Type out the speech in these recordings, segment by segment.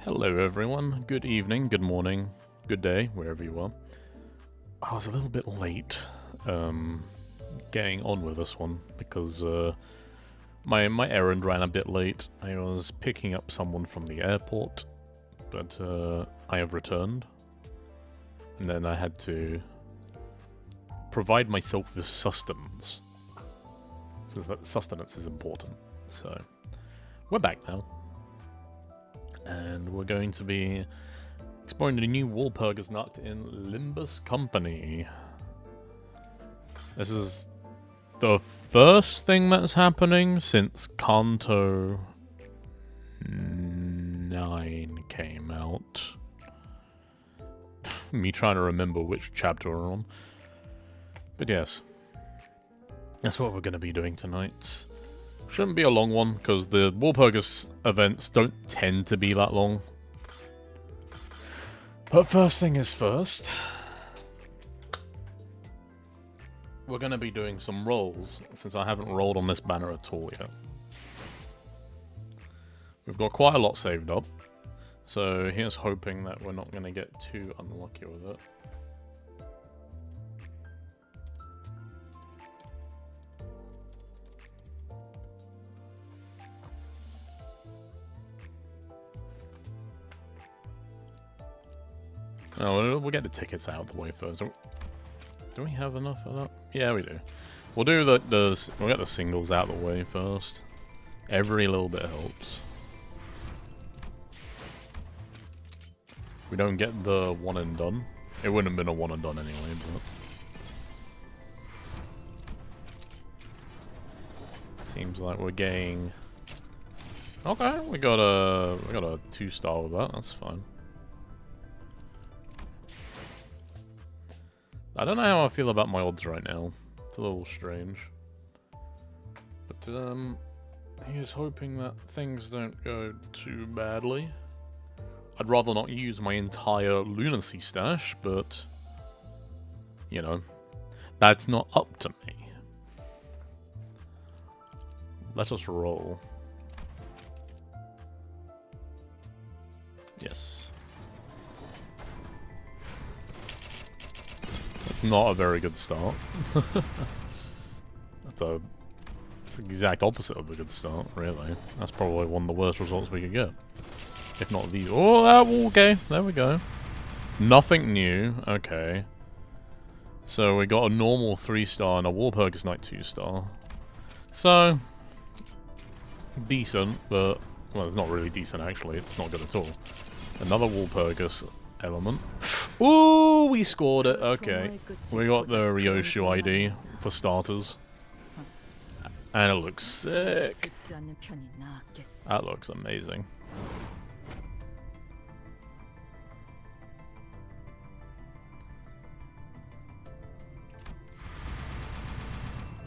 Hello everyone, good evening, good morning, good day, wherever you are. I was a little bit late getting on with this one because my errand ran a bit late. I was picking up someone from the airport, but I have returned. And then I had to provide myself with sustenance. Since that sustenance is important. So, we're back now. And we're going to be exploring the new Walpurgisnacht in Limbus Company. This is the first thing that's happening since Kanto 9 came out. Me trying to remember which chapter we're on. But yes, that's what we're going to be doing tonight. Shouldn't be a long one, because the Walpurgis events don't tend to be that long. But first thing is first. We're going to be doing some rolls, since I haven't rolled on this banner at all yet. We've got quite a lot saved up, so here's hoping that we're not going to get too unlucky with it. Oh, we'll get the tickets out of the way first. Do we have enough of that? Yeah, we do. We'll do we'll get the singles out of the way first. Every little bit helps. We don't get the one and done. It wouldn't have been a one and done anyway, but seems like we're getting. Okay, we got a 2-star with that. That's fine. I don't know how I feel about my odds right now. It's a little strange. But, here's hoping that things don't go too badly. I'd rather not use my entire lunacy stash, but, you know, that's not up to me. Let us roll. Yes. Not a very good start. It's the exact opposite of a good start, really. That's probably one of the worst results we could get. If not the... Oh, okay. There we go. Nothing new. Okay. So we got a normal 3-star and a Walpurgisnacht 2-star. So... decent, but... well, it's not really decent, actually. It's not good at all. Another Walpurgis element. Ooh, we scored it. Okay. We got the Ryoshu ID for starters. And it looks sick. That looks amazing.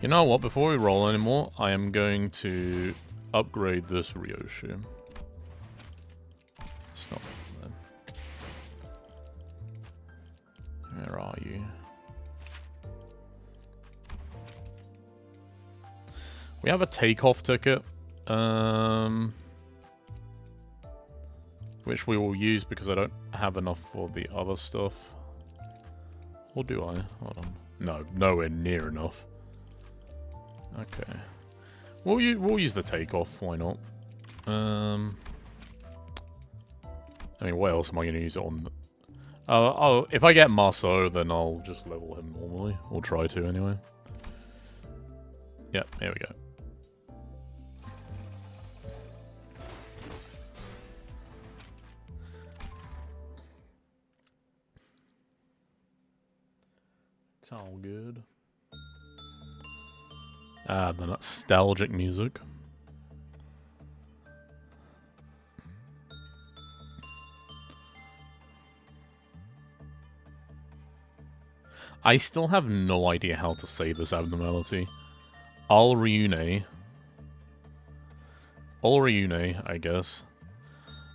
You know what? Before we roll anymore, I am going to upgrade this Ryoshu. Stop. Where are you? We have a takeoff ticket, which we will use because I don't have enough for the other stuff. Or do I? Hold on. No, nowhere near enough. Okay. We'll use the takeoff, why not? I mean, what else am I going to use it on? If I get Maso, then I'll just level him normally. Or try to, anyway. Yep, here we go. It's all good. Ah, the nostalgic music. I still have no idea how to say this abnormality. Alryune, I guess.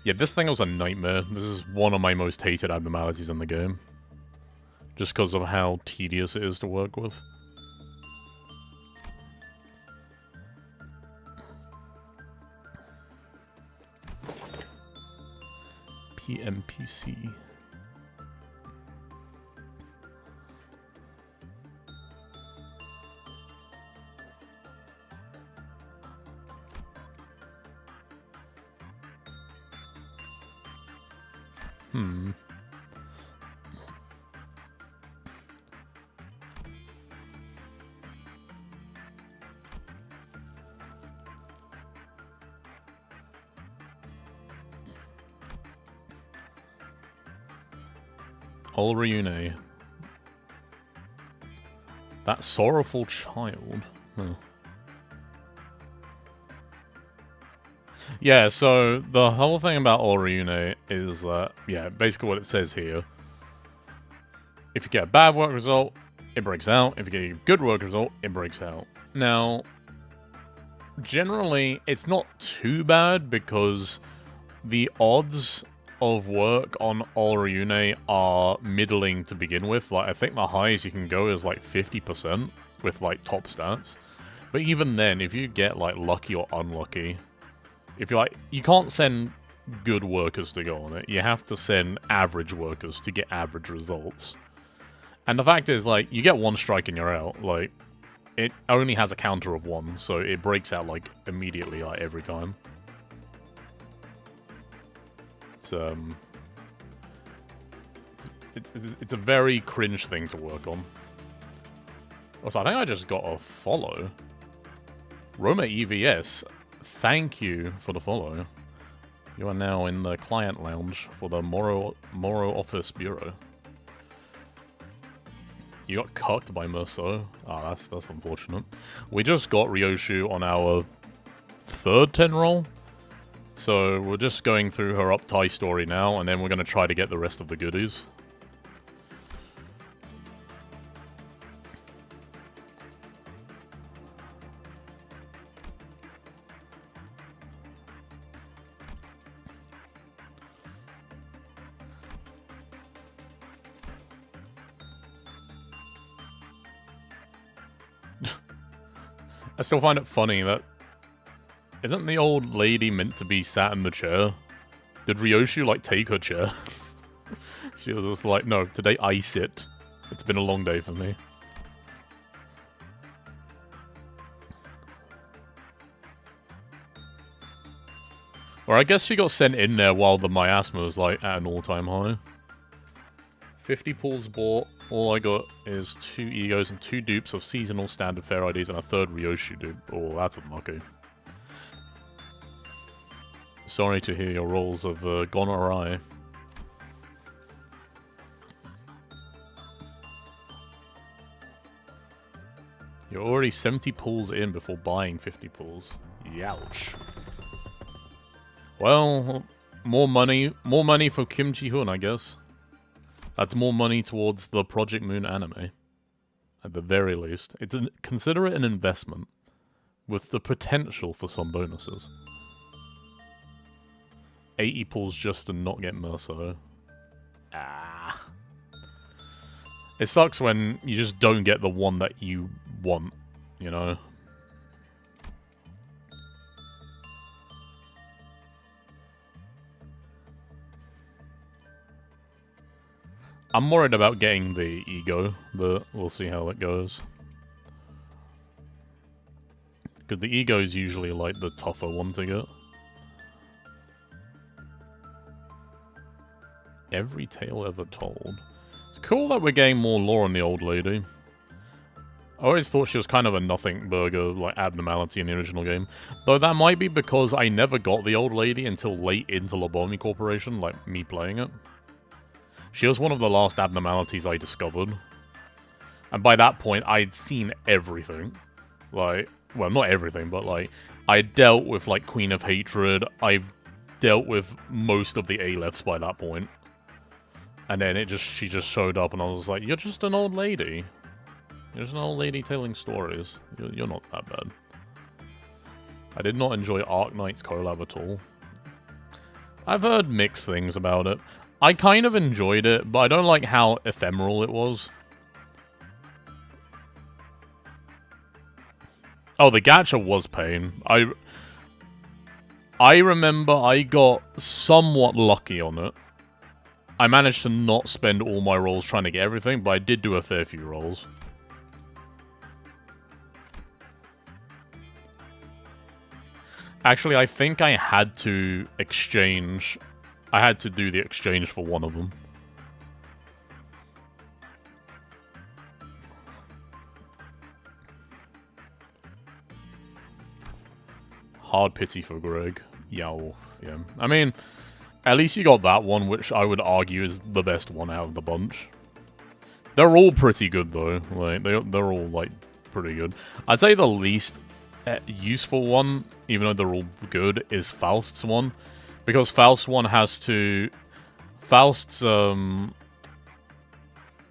Yeah, this thing was a nightmare. This is one of my most hated abnormalities in the game. Just because of how tedious it is to work with. Lucky NPC. Olryune. That sorrowful child. Huh. Yeah, so the whole thing about Olryune is that, yeah, basically what it says here. If you get a bad work result, it breaks out. If you get a good work result, it breaks out. Now, generally, it's not too bad because the odds of work on Olryune are middling to begin with. Like, I think the highest you can go is like 50% with like top stats. But even then, if you get like lucky or unlucky, if you're like, you can't send good workers to go on it. You have to send average workers to get average results. And the fact is, like, you get one strike and you're out. Like, it only has a counter of 1, so it breaks out like immediately, like every time. It's a very cringe thing to work on. Also, I think I just got a follow. Roma EVS, thank you for the follow. You are now in the client lounge for the Moro Office Bureau. You got cucked by Merceau. Ah, that's unfortunate. We just got Ryoshu on our 3rd 10 roll. So we're just going through her up-tie story now, and then we're going to try to get the rest of the goodies. I still find it funny that... Isn't the old lady meant to be sat in the chair? Did Ryoshu, like, take her chair? She was just like, no, today I sit. It's been a long day for me. Or I guess she got sent in there while the miasma was, like, at an all-time high. 50 pulls bought. All I got is 2 egos and 2 dupes of seasonal standard fair IDs and a 3rd Ryoshu dupe. Oh, that's unlucky. Sorry to hear your rolls have gone awry. You're already 70 pulls in before buying 50 pulls. Youch. Well, more money for Kim Ji-hoon, I guess. That's more money towards the Project Moon anime. At the very least. Consider it an investment. With the potential for some bonuses. 80 pulls just to not get Merceau. Ah. It sucks when you just don't get the one that you want, you know? I'm worried about getting the ego, but we'll see how it goes. Because the ego is usually like the tougher one to get. Every tale ever told. It's cool that we're getting more lore on the old lady. I always thought she was kind of a nothing burger, like, abnormality in the original game. Though that might be because I never got the old lady until late into Lobomi Corporation, like, me playing it. She was one of the last abnormalities I discovered. And by that point, I'd seen everything. Like, well, not everything, but, like, I dealt with, like, Queen of Hatred. I've dealt with most of the A-lefts by that point. And then she just showed up and I was like, you're just an old lady. You're just an old lady telling stories. You're not that bad. I did not enjoy Arknight's collab at all. I've heard mixed things about it. I kind of enjoyed it, but I don't like how ephemeral it was. Oh, the gacha was pain. I remember I got somewhat lucky on it. I managed to not spend all my rolls trying to get everything, but I did do a fair few rolls. Actually, I think I had to exchange... I had to do the exchange for one of them. Hard pity for Greg. Yeah. I mean, at least you got that one, which I would argue is the best one out of the bunch. They're all pretty good, though. Like, they're all, like, pretty good. I'd say the least useful one, even though they're all good, is Faust's one. Because Faust's one has to... Faust's,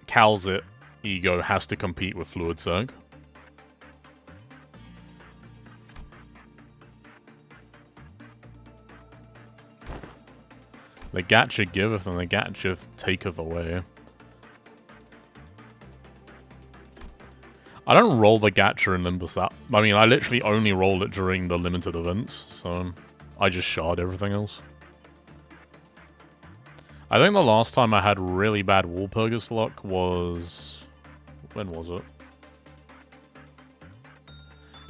Calzit ego has to compete with Fluid Sag. The Gacha giveth and the Gacha taketh away. I don't roll the Gacha in Limbus that... I mean, I literally only roll it during the limited events, so I just shard everything else. I think the last time I had really bad Walpurgis luck was... When was it?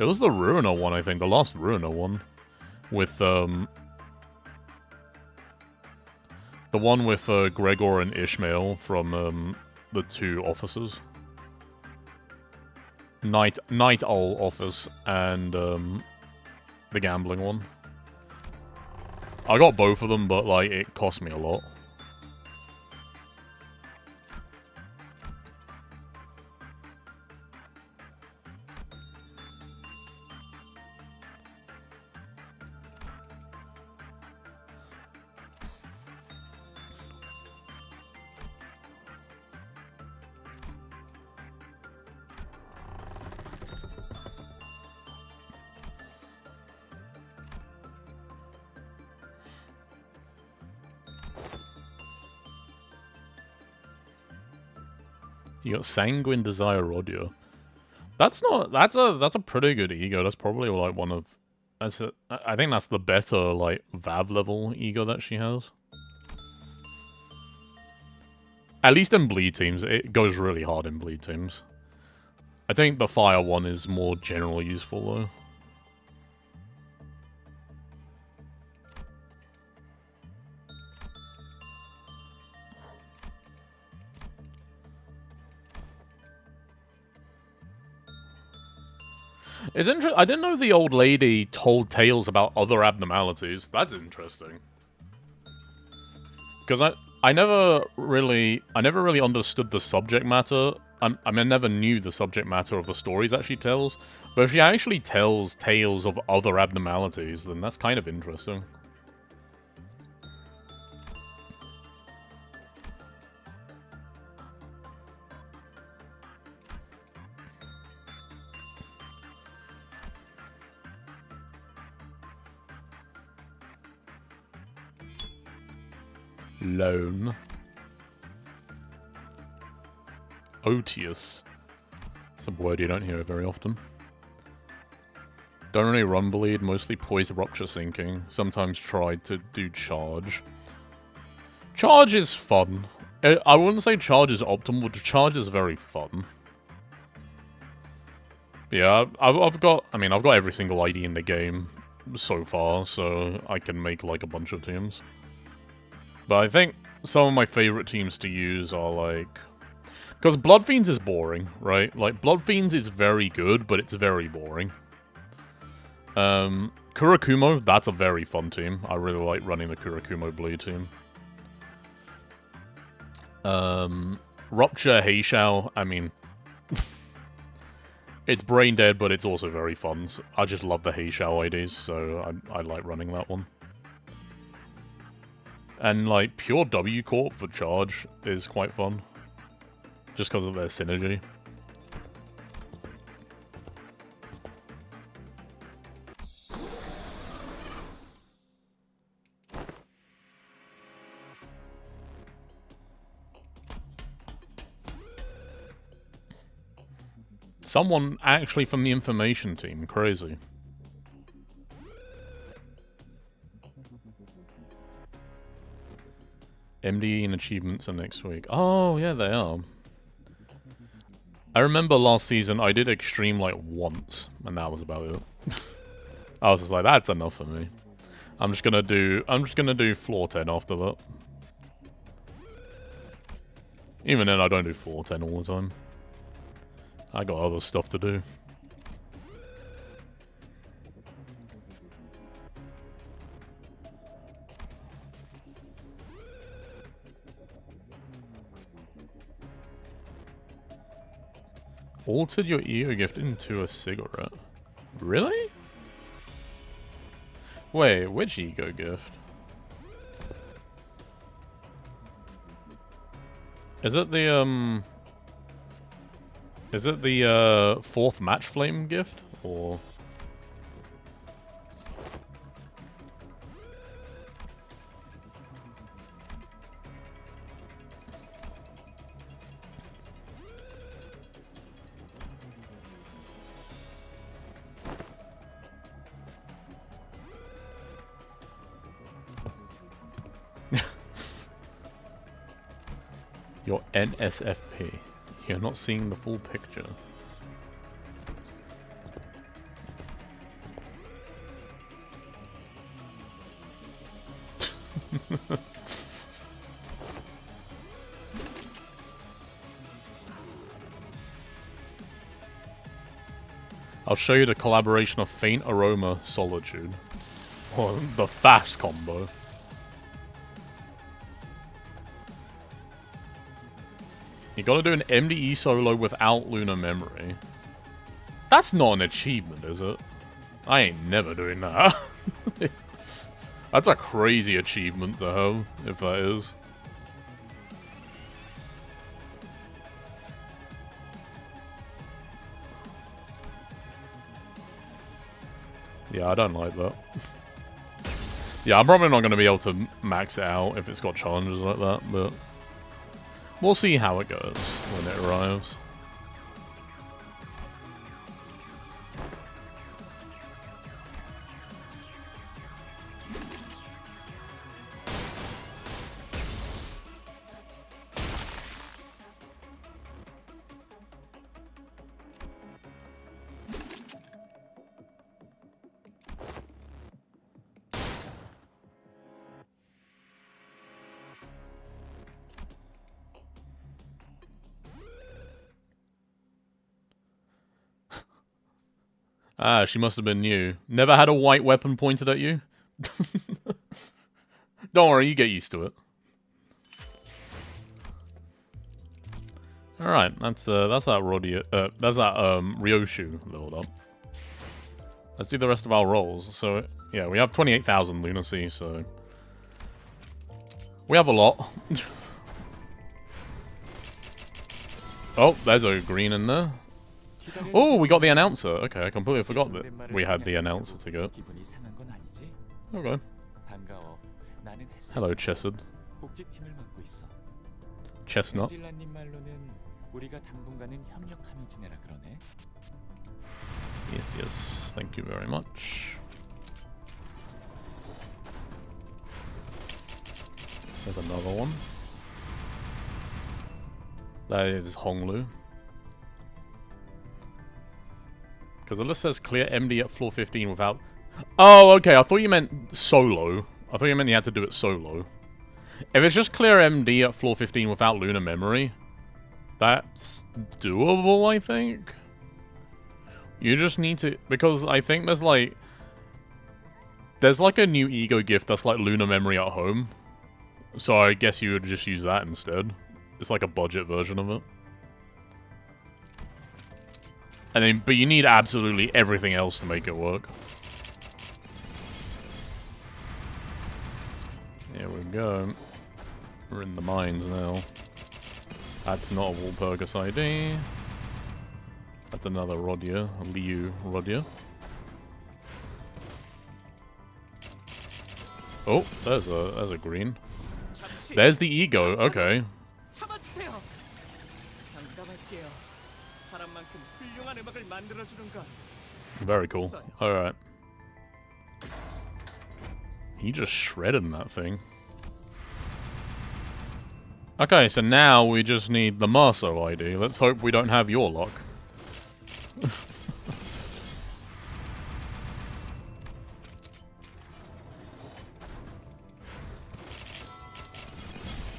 It was the Ruiner one, I think. The last Ruiner one. With, The one with Gregor and Ishmael from the two officers. Night Owl office and the gambling one. I got both of them, but like it cost me a lot. You got Sanguine Desire Rodia. That's a pretty good ego. That's probably like one of I think that's the better like Vav level ego that she has. At least in bleed teams, it goes really hard in bleed teams. I think the fire one is more generally useful though. It's I didn't know the old lady told tales about other abnormalities. That's interesting. Because I never really understood the subject matter. I mean, I never knew the subject matter of the stories that she tells. But if she actually tells tales of other abnormalities, then that's kind of interesting. Lone. Otius. It's a word you don't hear very often. Don't really run bleed, mostly poise, rupture, sinking. Sometimes try to do charge. Charge is fun. I wouldn't say charge is optimal, but charge is very fun. Yeah, I've got every single ID in the game so far, so I can make like a bunch of teams. But I think some of my favorite teams to use are like... Because Blood Fiends is boring, right? Like, Blood Fiends is very good, but it's very boring. Kurakumo, that's a very fun team. I really like running the Kurakumo Bleed team. Rupture Heishao, I mean... it's brain dead, but it's also very fun. I just love the Heishao IDs, so I like running that one. And, like, pure W Corp for charge is quite fun. Just because of their synergy. Someone actually from the information team. Crazy. MDE and achievements are next week. Oh, yeah, they are. I remember last season I did extreme like once, and that was about it. I was just like, that's enough for me. I'm just gonna do floor 10 after that. Even then, I don't do floor 10 all the time. I got other stuff to do. Altered your ego gift into a cigarette. Really? Wait, which ego gift? Is it the fourth match flame gift? Or... Your NSFP. You're not seeing the full picture. I'll show you the collaboration of Faint Aroma Solitude. Or the fast combo. You gotta do an MDE solo without Lunar Memory. That's not an achievement, is it? I ain't never doing that. That's a crazy achievement to have, if that is. Yeah, I don't like that. Yeah, I'm probably not going to be able to max it out if it's got challenges like that, but... we'll see how it goes when it arrives. Ah, she must have been new. Never had a white weapon pointed at you? Don't worry, you get used to it. Alright, that's that Ryoshu leveled up. Let's do the rest of our rolls. So, yeah, we have 28,000 lunacy, so... we have a lot. Oh, there's a green in there. Oh, we got the announcer. Okay, I completely forgot that we had the announcer to go. Okay. Hello, Chesed. Chestnut. Yes, yes. Thank you very much. There's another one. That is Honglu. Because the list says clear MD at floor 15 without... oh, okay, I thought you meant solo. I thought you meant you had to do it solo. If it's just clear MD at floor 15 without Lunar Memory, that's doable, I think. You just need to... because I think there's like... there's like a new ego gift that's like Lunar Memory at home. So I guess you would just use that instead. It's like a budget version of it. And then, but you need absolutely everything else to make it work. Here we go. We're in the mines now. That's not a Walpurgis ID. That's another Rodia, Liu Rodia. Oh, there's a green. There's the ego. Okay. Very cool. Alright. He just shredded that thing. Okay, so now we just need the Marso ID. Let's hope we don't have your luck.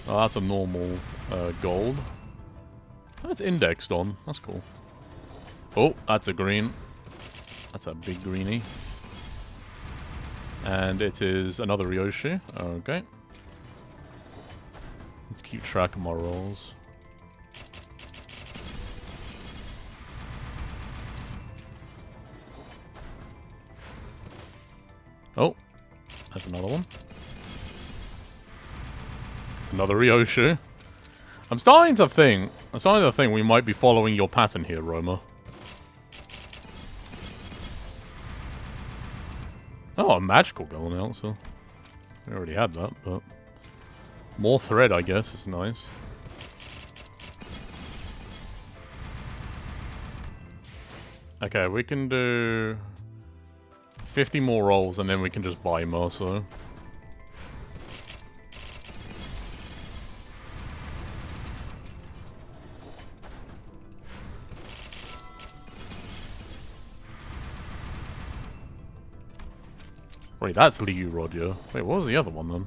Oh, that's a normal gold. That's indexed on. That's cool. Oh, that's a green. That's a big greenie. And it is another Ryoshi. Okay. Let's keep track of my rolls. Oh, that's another one. It's another Ryoshi. I'm starting to think we might be following your pattern here, Roma. Oh, a magical gold announcer. We already had that, but more thread, I guess, is nice. Okay, we can do 50 more rolls, and then we can just buy Marso. Wait, that's Liu Roger. Wait, what was the other one then?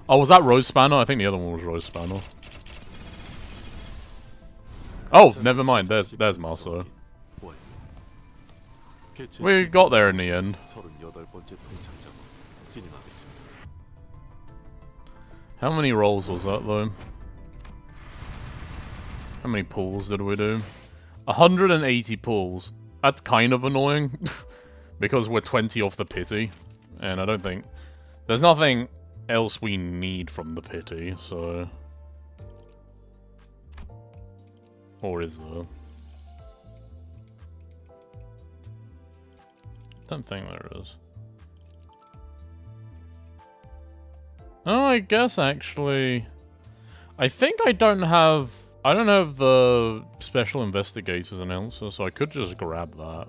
Oh, was that Rose Spanner? I think the other one was Rose Spanner. Oh, never mind. There's Marso. We got there in the end. How many rolls was that though? How many pulls did we do? 180 pulls. That's kind of annoying. Because we're 20 off the pity. And I don't think... There's nothing else we need from the pity, so... Or is there? Don't think there is. Oh, I guess actually... I think I don't have the Special Investigators announcer, so I could just grab that.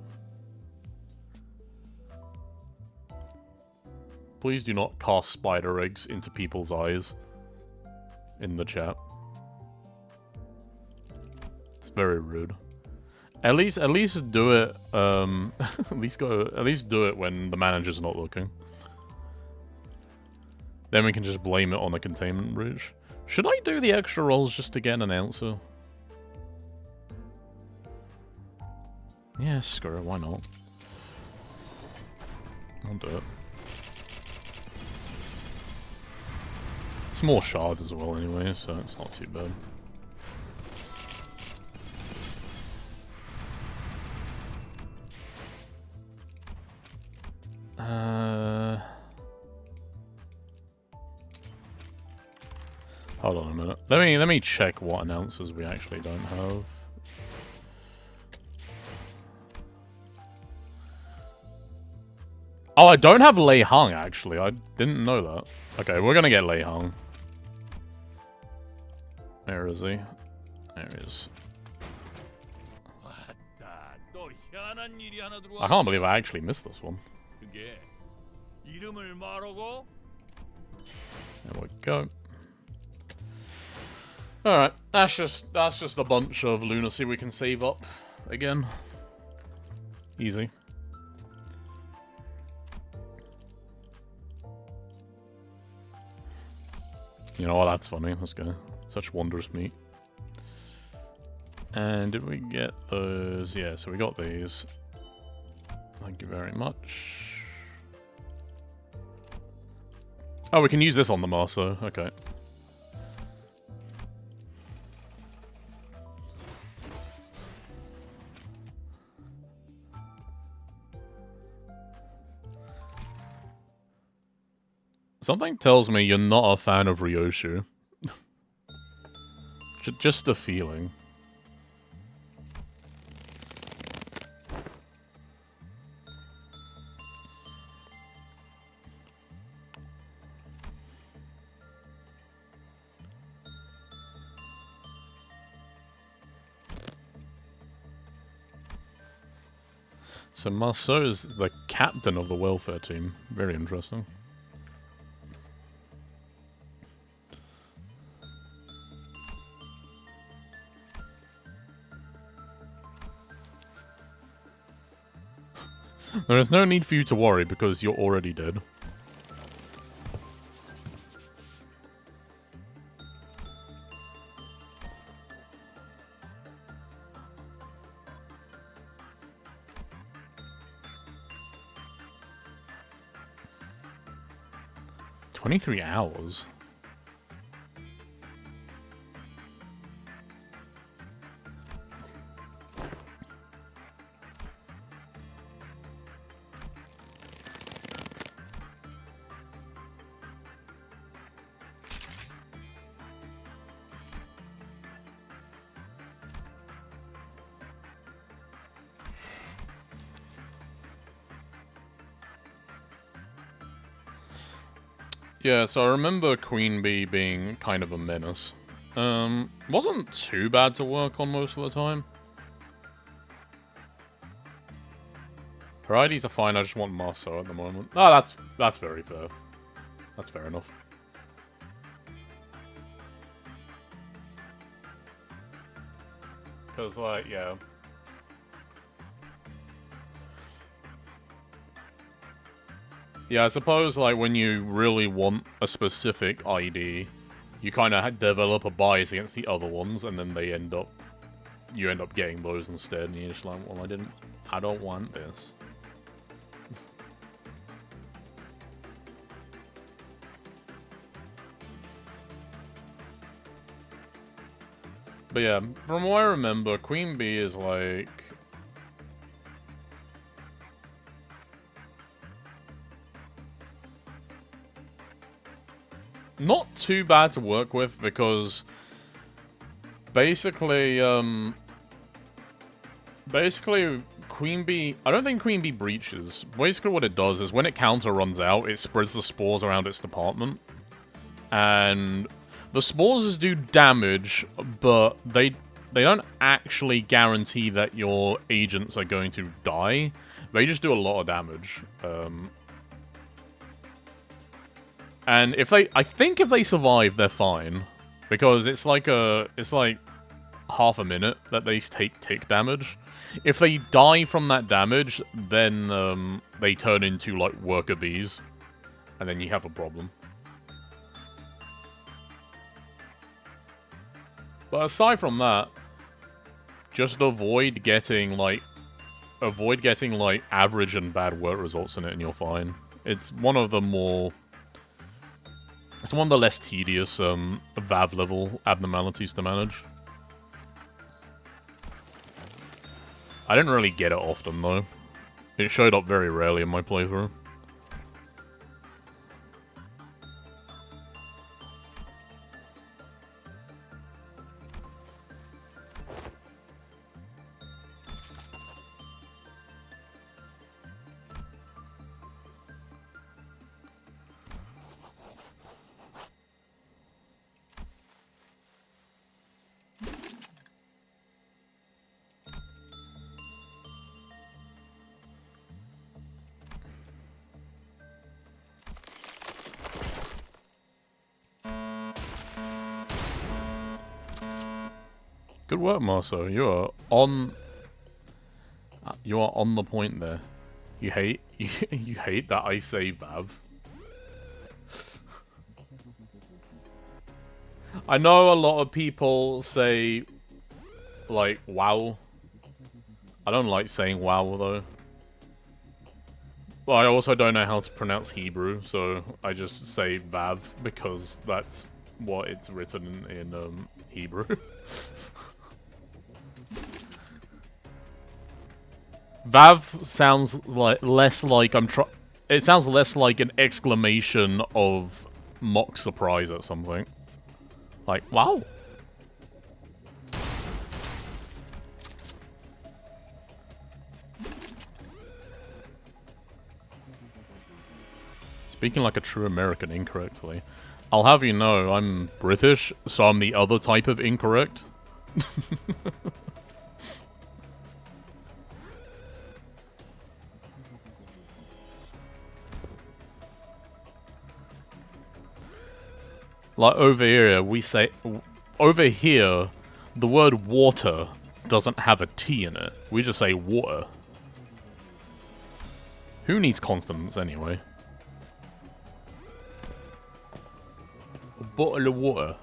Please do not cast spider eggs into people's eyes in the chat. It's very rude. At least do it. At least do it when the manager's not looking. Then we can just blame it on a containment breach. Should I do the extra rolls just to get an announcer? Yeah, screw it. Why not? I'll do it. It's more shards as well anyway, so it's not too bad. Hold on a minute. Let me check what announcers we actually don't have. Oh, I don't have Lei Hung actually. I didn't know that. Okay, we're gonna get Lei Hung. Where is he? There he is. I can't believe I actually missed this one. There we go. Alright, that's just a bunch of lunacy we can save up again. Easy. You know what, that's funny. Let's go. Such wondrous meat. And did we get those? Yeah, so we got these. Thank you very much. Oh, we can use this on the Marso. Okay. Something tells me you're not a fan of Ryoshu. Just a feeling. So Marceau is the captain of the welfare team. Very interesting. There is no need for you to worry because you're already dead. "23 hours? Yeah, so I remember Queen Bee being kind of a menace. Wasn't too bad to work on most of the time. Her IDs are fine, I just want Marceau at the moment. Oh, that's very fair. That's fair enough. Because, like, yeah. Yeah, I suppose, like, when you really want a specific ID, you kind of develop a bias against the other ones, and then you end up getting those instead, and you're just like, well, I don't want this. But yeah, from what I remember, Queen Bee is like... not too bad to work with, because... basically, Queen Bee... I don't think Queen Bee breaches. Basically what it does is, when it counter runs out, it spreads the spores around its department. And... the spores do damage, but they don't actually guarantee that your agents are going to die. They just do a lot of damage. And I think if they survive, they're fine, because it's like half a minute that they take tick damage. If they die from that damage, then they turn into like worker bees, and then you have a problem. But aside from that, just avoid getting average and bad work results in it, and you're fine. It's one of the less tedious VAV level abnormalities to manage. I didn't really get it often though. It showed up very rarely in my playthrough. Good work, Marceau. You are on the point there. You hate you hate that I say Vav. I know a lot of people say like wow. I don't like saying wow though. Well, I also don't know how to pronounce Hebrew, so I just say Vav because that's what it's written in Hebrew. Vav sounds like less like it sounds less like an exclamation of mock surprise at something. Like, wow. Speaking like a true American incorrectly. I'll have you know, I'm British, so I'm the other type of incorrect. Like over here, the word water doesn't have a T in it. We just say water. Who needs consonants anyway? A bottle of water.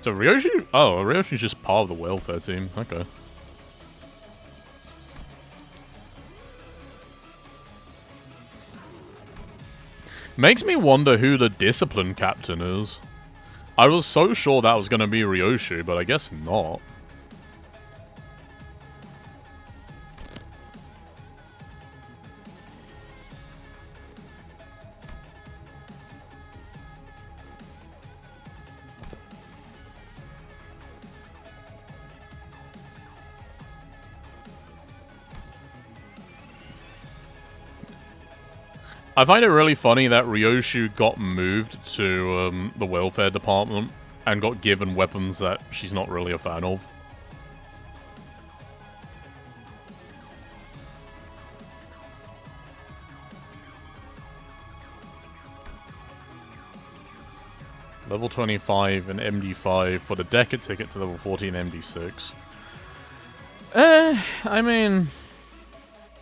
So Ryoshi? Oh, Ryoshi's just part of the welfare team. Okay. Makes me wonder who the discipline captain is. I was so sure that was going to be Ryoshi, but I guess not. I find it really funny that Ryoshu got moved to the welfare department and got given weapons that she's not really a fan of. Level 25 and MD5 for the Decade ticket to level 14 MD6. I mean,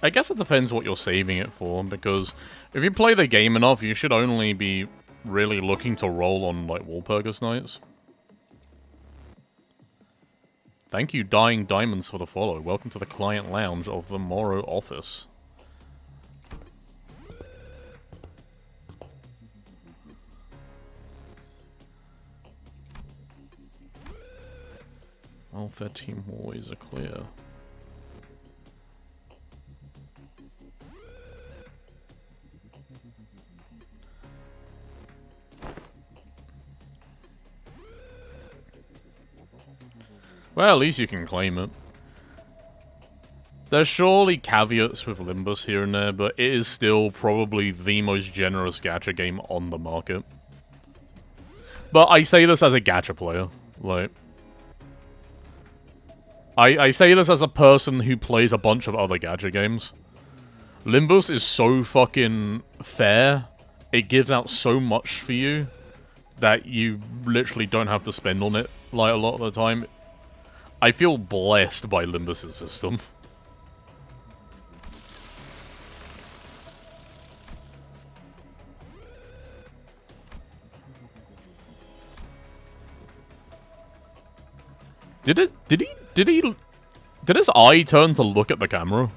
I guess it depends what you're saving it for, because if you play the game enough, you should only be really looking to roll on, like, Walpurgisnachts. Thank you, Dying Diamonds, for the follow. Welcome to the client lounge of the Morrow office. Welfare team always are clear. Well, at least you can claim it. There's surely caveats with Limbus here and there, but it is still probably the most generous gacha game on the market. But I say this as a gacha player. Like, I say this as a person who plays a bunch of other gacha games. Limbus is so fucking fair. It gives out so much for you that you literally don't have to spend on it, like, a lot of the time. I feel blessed by Limbus' system. Did his eye turn to look at the camera?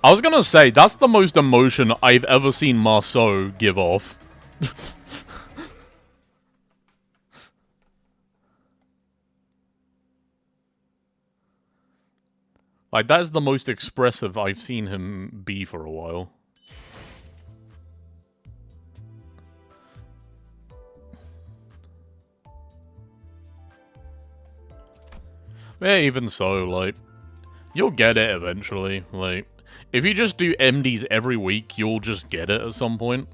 I was gonna say, that's the most emotion I've ever seen Marceau give off. Like, that is the most expressive I've seen him be for a while. Yeah, even so, like, you'll get it eventually. Like, if you just do MDs every week, you'll just get it at some point.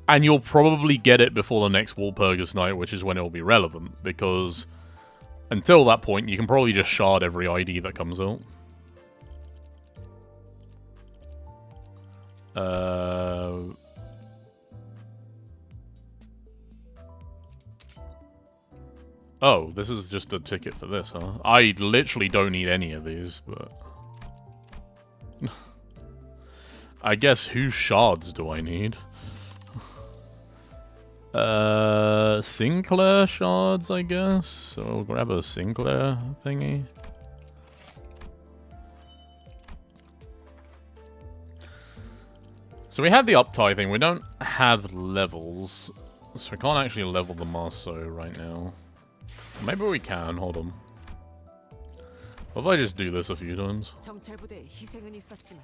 And you'll probably get it before the next Walpurgisnacht, which is when it'll be relevant, because until that point, you can probably just shard every ID that comes out. Oh, this is just a ticket for this, huh? I literally don't need any of these, but I guess whose shards do I need? Sinclair shards, I guess. So I'll grab a Sinclair thingy. So we have the uptie thing. We don't have levels, so we can't actually level the Marceau right now. Maybe we can. Hold on. What if I just do this a few times? 정찰부대에 희생은 있었지만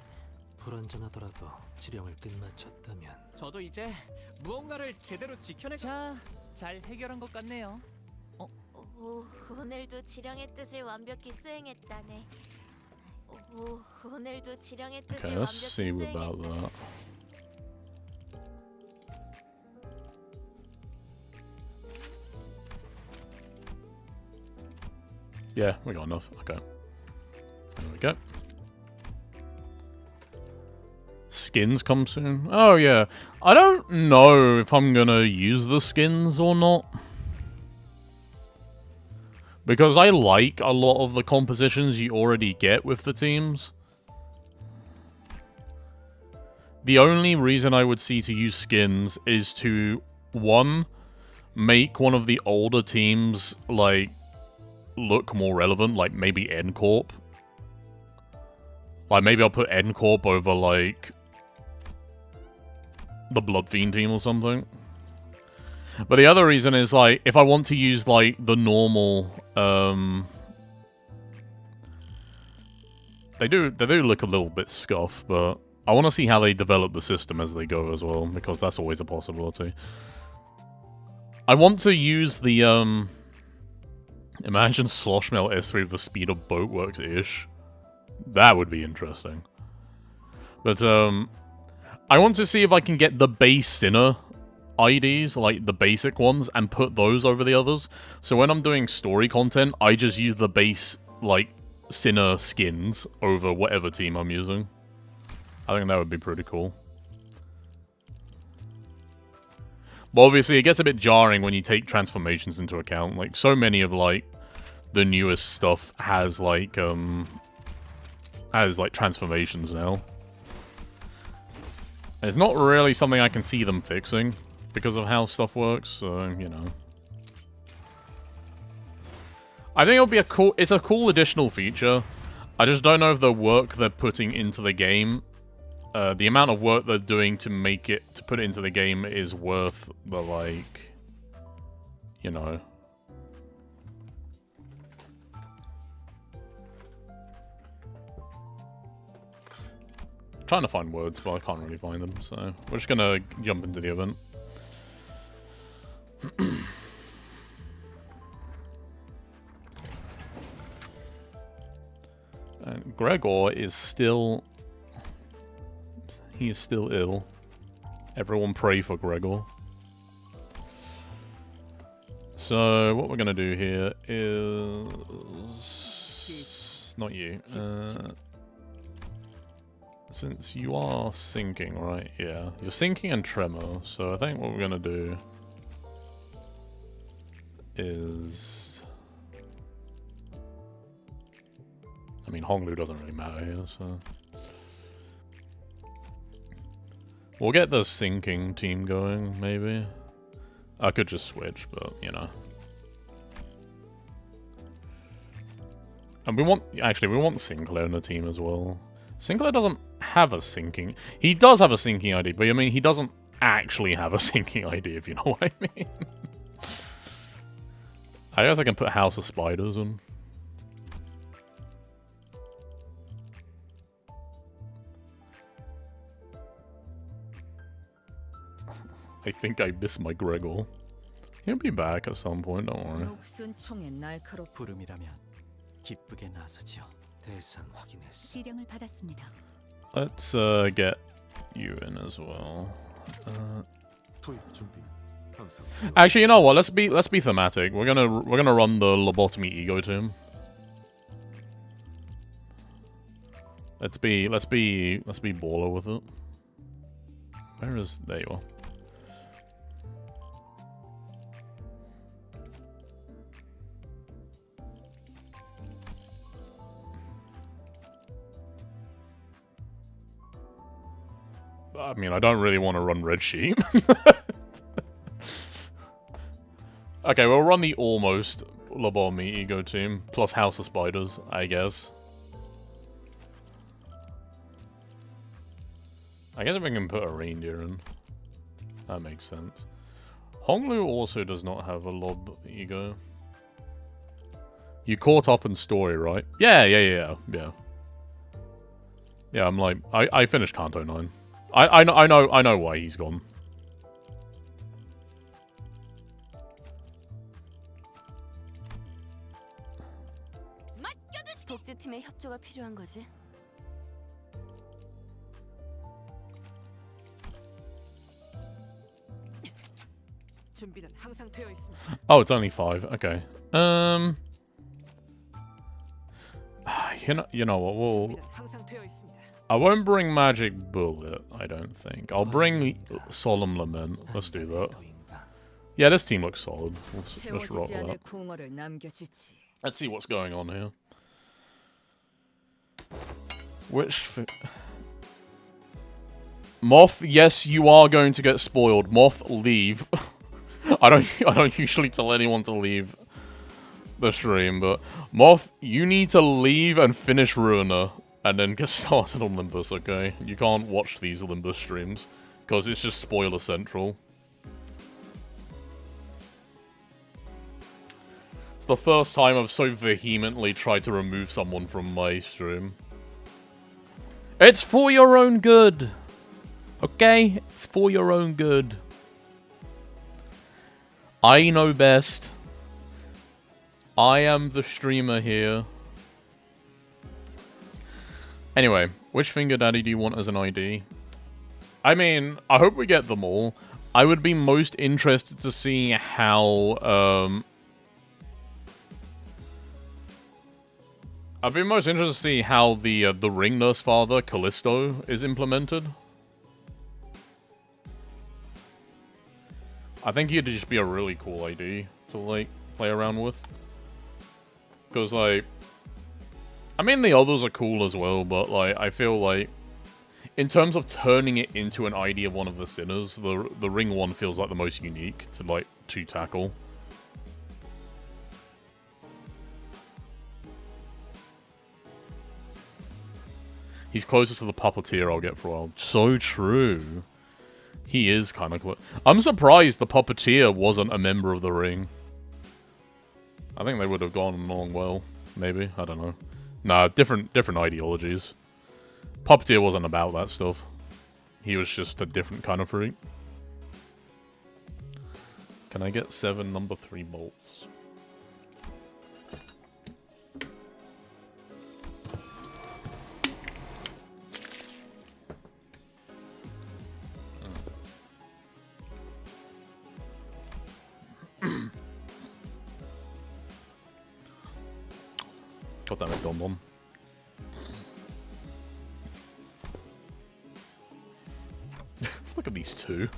불완전하더라도 지령을 끝마쳤다면 저도 이제 무언가를 제대로 지켜내. 자, 잘 해결한 것 같네요. 오, 오늘도 지령의 뜻을 완벽히 수행했다네. 오, 오늘도 지령의 뜻을 Okay, let's see 완벽히 about 수행했다네. that. Yeah, we got enough. Okay. There we go. Skins come soon. Oh, yeah. I don't know if I'm gonna use the skins or not. Because I like a lot of the compositions you already get with the teams. The only reason I would see to use skins is to, one, make one of the older teams, like, look more relevant, like maybe N-Corp. Like, maybe I'll put N-Corp over, like, the Bloodfiend team or something. But the other reason is, like, if I want to use, like, the normal, They do look a little bit scuffed, but I want to see how they develop the system as they go as well, because that's always a possibility. I want to use the, imagine Sloshmel S3 with the speed of boat works-ish. That would be interesting. But, I want to see if I can get the base Sinner IDs, like the basic ones, and put those over the others. So when I'm doing story content, I just use the base, like, Sinner skins over whatever team I'm using. I think that would be pretty cool. But obviously, it gets a bit jarring when you take transformations into account. Like, so many of, like, the newest stuff has, like, transformations now. And it's not really something I can see them fixing because of how stuff works, so, you know. I think it'll be it's a cool additional feature. I just don't know if the work they're putting into the game, the amount of work they're doing to put it into the game is worth the, like, you know. Trying to find words, but I can't really find them, so we're just gonna jump into the event. And Gregor is still... He is still ill. Everyone pray for Gregor. So, what we're gonna do here is... Not you. Since you are sinking, right? Yeah. You're sinking and tremor, so I think what we're gonna do is... I mean, Honglu doesn't really matter here, so... We'll get the sinking team going, maybe. I could just switch, but, you know. And we want... Actually, we want Sinclair in the team as well. Sinclair doesn't have a sinking... He does have a sinking ID, but I mean, he doesn't actually have a sinking ID, if you know what I mean. I guess I can put House of Spiders in. I think I missed my Gregor. He'll be back at some point, don't worry. 부름이라면 기쁘게 나서죠. 대상 확인했어. 지령을 받았습니다. Let's get you in as well. 투입 준비. 항상. Actually, you know what? Let's be thematic. We're gonna run the lobotomy ego team. Let's be baller with it. Where is... There you are. I mean, I don't really want to run Red Sheep. Okay, we'll run the almost lobotomy ego team, plus House of Spiders, I guess. I guess if we can put a reindeer in. That makes sense. Honglu also does not have a lob ego. You caught up in story, right? Yeah. Yeah, I'm like... I finished Kanto 9. I know why he's gone. 복지팀의 협조가 필요한 거지. 준비는 항상 되어 있습니다. Oh, it's only 5. Okay. you know what, 준비는 항상 되어 있습니다. I won't bring Magic Bullet, I don't think. I'll bring Solemn Lament. Let's do that. Yeah, this team looks solid. Let's rock that. Let's see what's going on here. Moth, yes, you are going to get spoiled. Moth, leave. I don't usually tell anyone to leave the stream, but Moth, you need to leave and finish Ruiner, and then get started on Limbus, okay? You can't watch these Limbus streams, because it's just spoiler central. It's the first time I've so vehemently tried to remove someone from my stream. It's for your own good! Okay? It's for your own good. I know best. I am the streamer here. Anyway, which Finger Daddy do you want as an ID? I mean, I hope we get them all. I would be most interested to see how, I'd be most interested to see how the Ring Nurse Father, Callisto, is implemented. I think he'd just be a really cool ID to, like, play around with. Because, like, I mean, the others are cool as well, but, like, I feel like, in terms of turning it into an ID of one of the Sinners, the Ring one feels like the most unique to, like, to tackle. He's closest to the Puppeteer I'll get for a while. So true. He is kind of cool. I'm surprised the Puppeteer wasn't a member of the Ring. I think they would have gone along well. Maybe. I don't know. Nah, different ideologies. Puppeteer wasn't about that stuff. He was just a different kind of freak. Can I get 7 number 3 bolts? God damn it, Dom. Look at these two.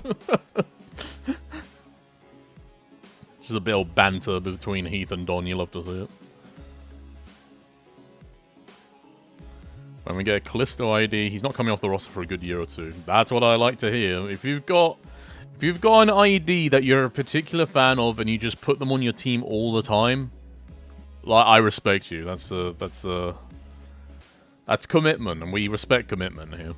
Just a bit of banter between Heath and Don, you love to see it. When we get a Callisto ID, he's not coming off the roster for a good year or two. That's what I like to hear. If you've got an ID that you're a particular fan of and you just put them on your team all the time, like, I respect you. That's commitment, and we respect commitment here.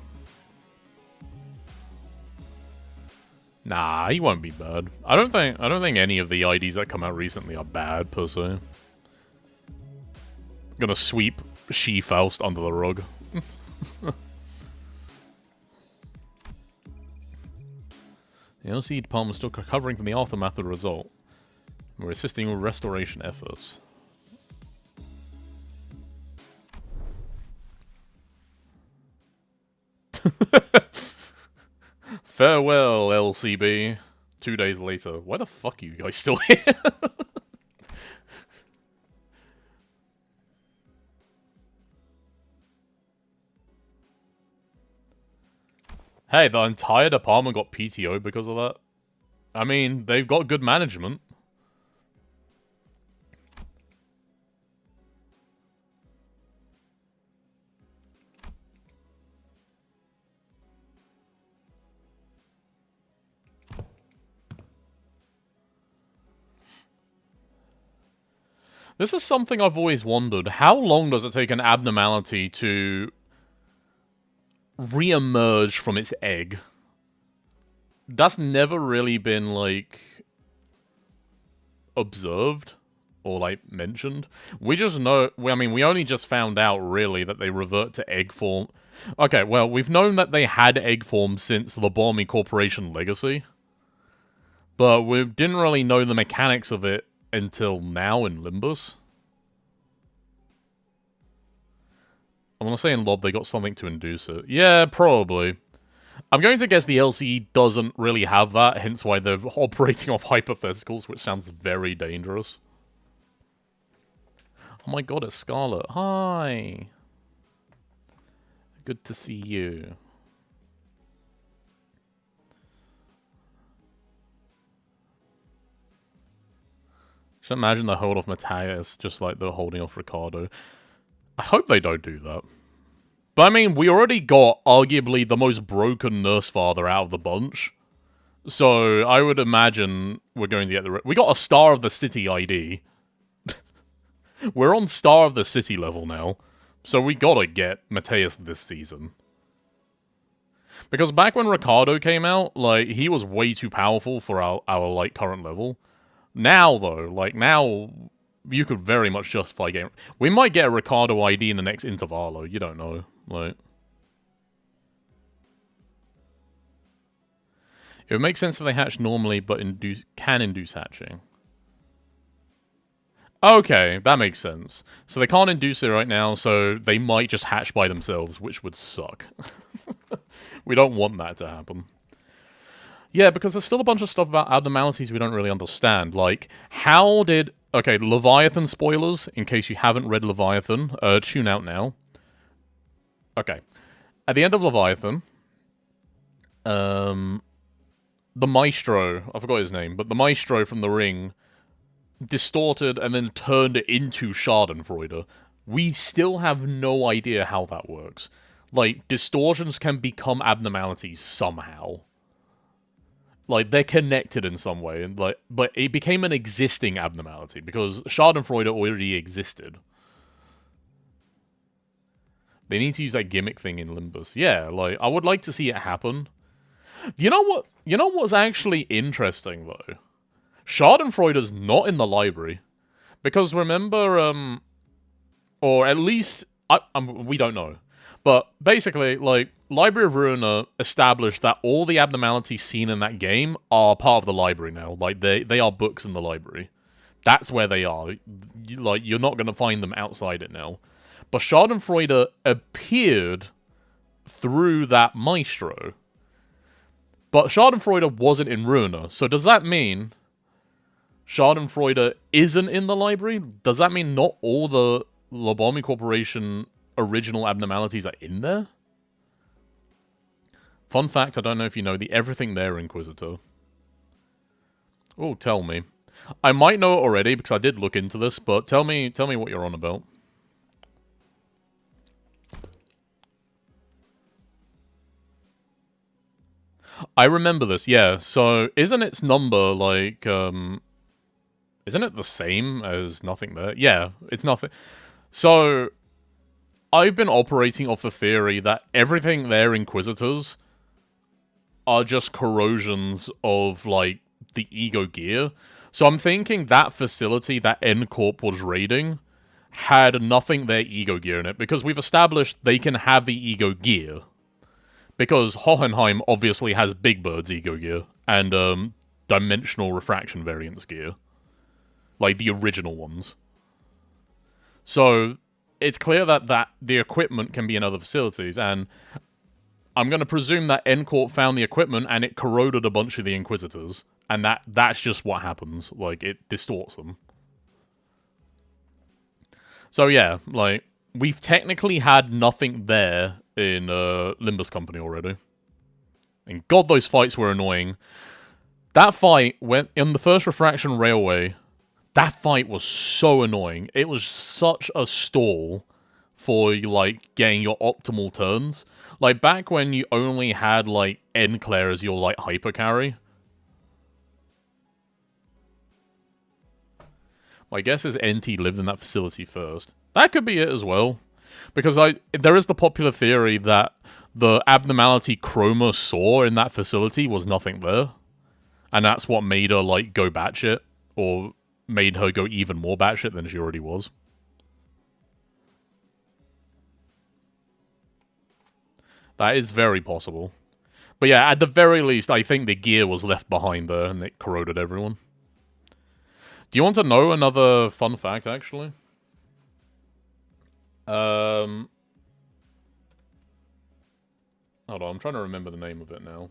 Nah, he won't be bad. I don't think any of the IDs that come out recently are bad per se. Gonna sweep She-Faust under the rug. The LCD department is still recovering from the aftermath of the result. We're assisting with restoration efforts. Farewell, LCB. 2 days later. Why the fuck are you guys still here? Hey, the entire department got PTO because of that. I mean, they've got good management. This is something I've always wondered. How long does it take an abnormality to re-emerge from its egg? That's never really been, like, observed or, like, mentioned. We just know, I mean, we only just found out, really, that they revert to egg form. Okay, well, we've known that they had egg form since the Balmy Corporation Legacy. But we didn't really know the mechanics of it until now in Limbus. I want to say in Lob they got something to induce it. Yeah, probably. I'm going to guess the LCE doesn't really have that, hence why they're operating off hypotheticals, which sounds very dangerous. Oh my god, it's Scarlet. Hi! Good to see you. Just imagine the hold off Matthias, just like the holding off Ricardo. I hope they don't do that. But I mean, we already got arguably the most broken nurse father out of the bunch. So I would imagine we're going to get the... We got a Star of the City ID. We're on Star of the City level now. So we gotta get Matthias this season. Because back when Ricardo came out, like, he was way too powerful for our like, current level. Now, though, like, now, you could very much justify getting... We might get a Ricardo ID in the next Intervalo, you don't know, like... It would make sense if they hatch normally, but can induce hatching. Okay, that makes sense. So they can't induce it right now, so they might just hatch by themselves, which would suck. We don't want that to happen. Yeah, because there's still a bunch of stuff about abnormalities we don't really understand. Like, how did... Okay, Leviathan spoilers, in case you haven't read Leviathan. Tune out now. Okay. At the end of Leviathan, the Maestro, I forgot his name, but the Maestro from the Ring distorted and then turned it into Schadenfreude. We still have no idea how that works. Like, distortions can become abnormalities somehow. Like, they're connected in some way, and like, but it became an existing abnormality, because Schadenfreude already existed. They need to use that gimmick thing in Limbus. Yeah, like, I would like to see it happen. You know what? You know what's actually interesting, though? Schadenfreude's not in the library. Because remember, or at least, we don't know. But basically, like, Library of Ruina established that all the abnormalities seen in that game are part of the library now. Like, they are books in the library. That's where they are. Like, you're not going to find them outside it now. But Schadenfreude appeared through that Maestro. But Schadenfreude wasn't in Ruina. So does that mean Schadenfreude isn't in the library? Does that mean not all the Lobomi Corporation original abnormalities are in there? Fun fact, I don't know if you know, the Everything There Inquisitor. Oh, tell me. I might know it already, because I did look into this, but tell me what you're on about. I remember this, yeah. So, isn't its number, like, isn't it the same as Nothing There? Yeah, it's nothing. So, I've been operating off the theory that Everything There Inquisitors are just corrosions of, like, the Ego Gear. So I'm thinking that facility that N-Corp was raiding had Nothing There Ego Gear in it, because we've established they can have the Ego Gear. Because Hohenheim obviously has Big Bird's Ego Gear, and, Dimensional Refraction Variance Gear. Like, the original ones. So, it's clear that the equipment can be in other facilities, and I'm going to presume that N-Corp found the equipment and it corroded a bunch of the Inquisitors, and that's just what happens. Like, it distorts them. So yeah, like, we've technically had Nothing There in Limbus Company already. And god, those fights were annoying. That fight, went in the first Refraction Railway, that fight was so annoying. It was such a stall for, like, getting your optimal turns. Like, back when you only had, like, Enclair as your, like, hyper carry. My guess is NT lived in that facility first. That could be it as well. Because there is the popular theory that the abnormality Chroma saw in that facility was Nothing There. And that's what made her, like, go batshit. Or made her go even more batshit than she already was. That is very possible. But yeah, at the very least, I think the gear was left behind there and it corroded everyone. Do you want to know another fun fact, actually? Hold on, I'm trying to remember the name of it now.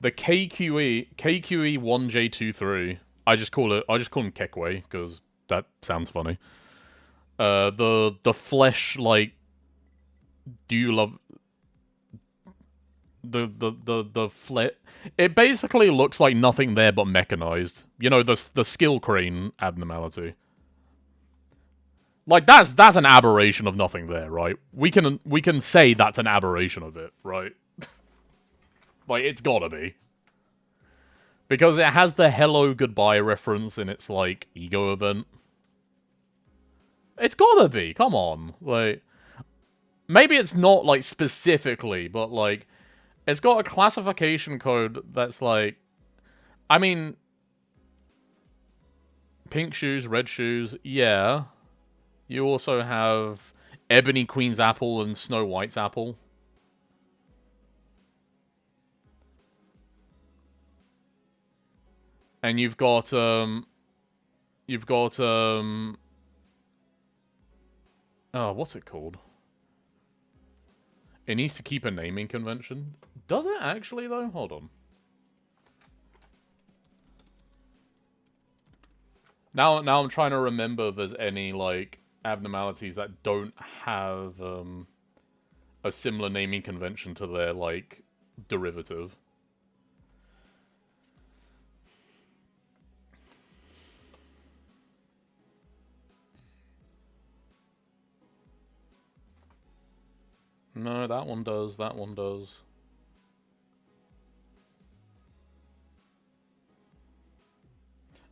The KQE1J23. I just call him Kekwe because that sounds funny. The flesh, like, do you love the flesh? It basically looks like nothing there but mechanized. You know, the skill crane abnormality. Like that's an aberration of nothing there, right? We can say that's an aberration of it, right? Like it's gotta be. Because it has the hello goodbye reference in its like ego event. It's gotta be, come on. Like maybe it's not like specifically, but like it's got a classification code that's like I mean pink shoes, red shoes, yeah. You also have Ebony Queen's apple and Snow White's apple. And you've got oh, what's it called? It needs to keep a naming convention. Does it actually though? Hold on. Now I'm trying to remember if there's any like abnormalities that don't have a similar naming convention to their like derivative. No, that one does. That one does.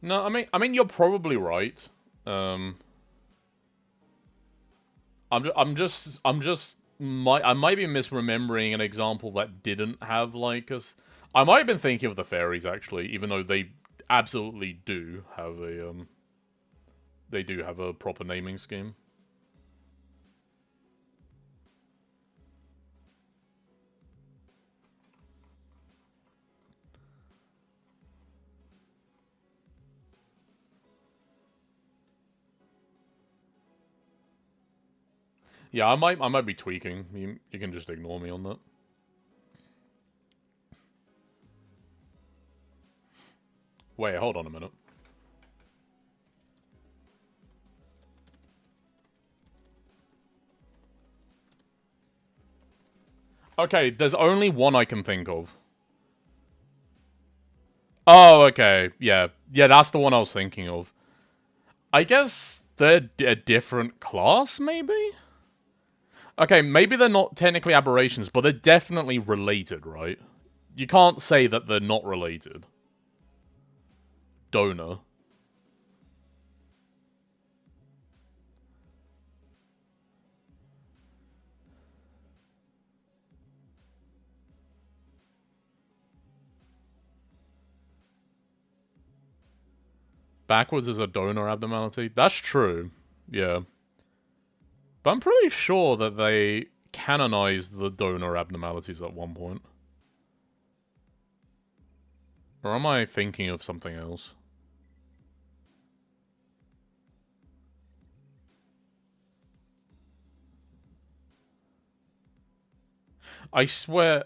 No, I mean, you're probably right. I might be misremembering an example that didn't have like us. I might have been thinking of the fairies actually, even though they absolutely do have a they do have a proper naming scheme. Yeah, I might be tweaking. You can just ignore me on that. Wait, hold on a minute. Okay, there's only one I can think of. Oh, okay. Yeah. Yeah, that's the one I was thinking of. I guess they're a different class, maybe? Okay, maybe they're not technically aberrations, but they're definitely related, right? You can't say that they're not related. Donor. Backwards is a donor abnormality? That's true. Yeah. But I'm pretty sure that they canonized the donor abnormalities at one point. Or am I thinking of something else? I swear...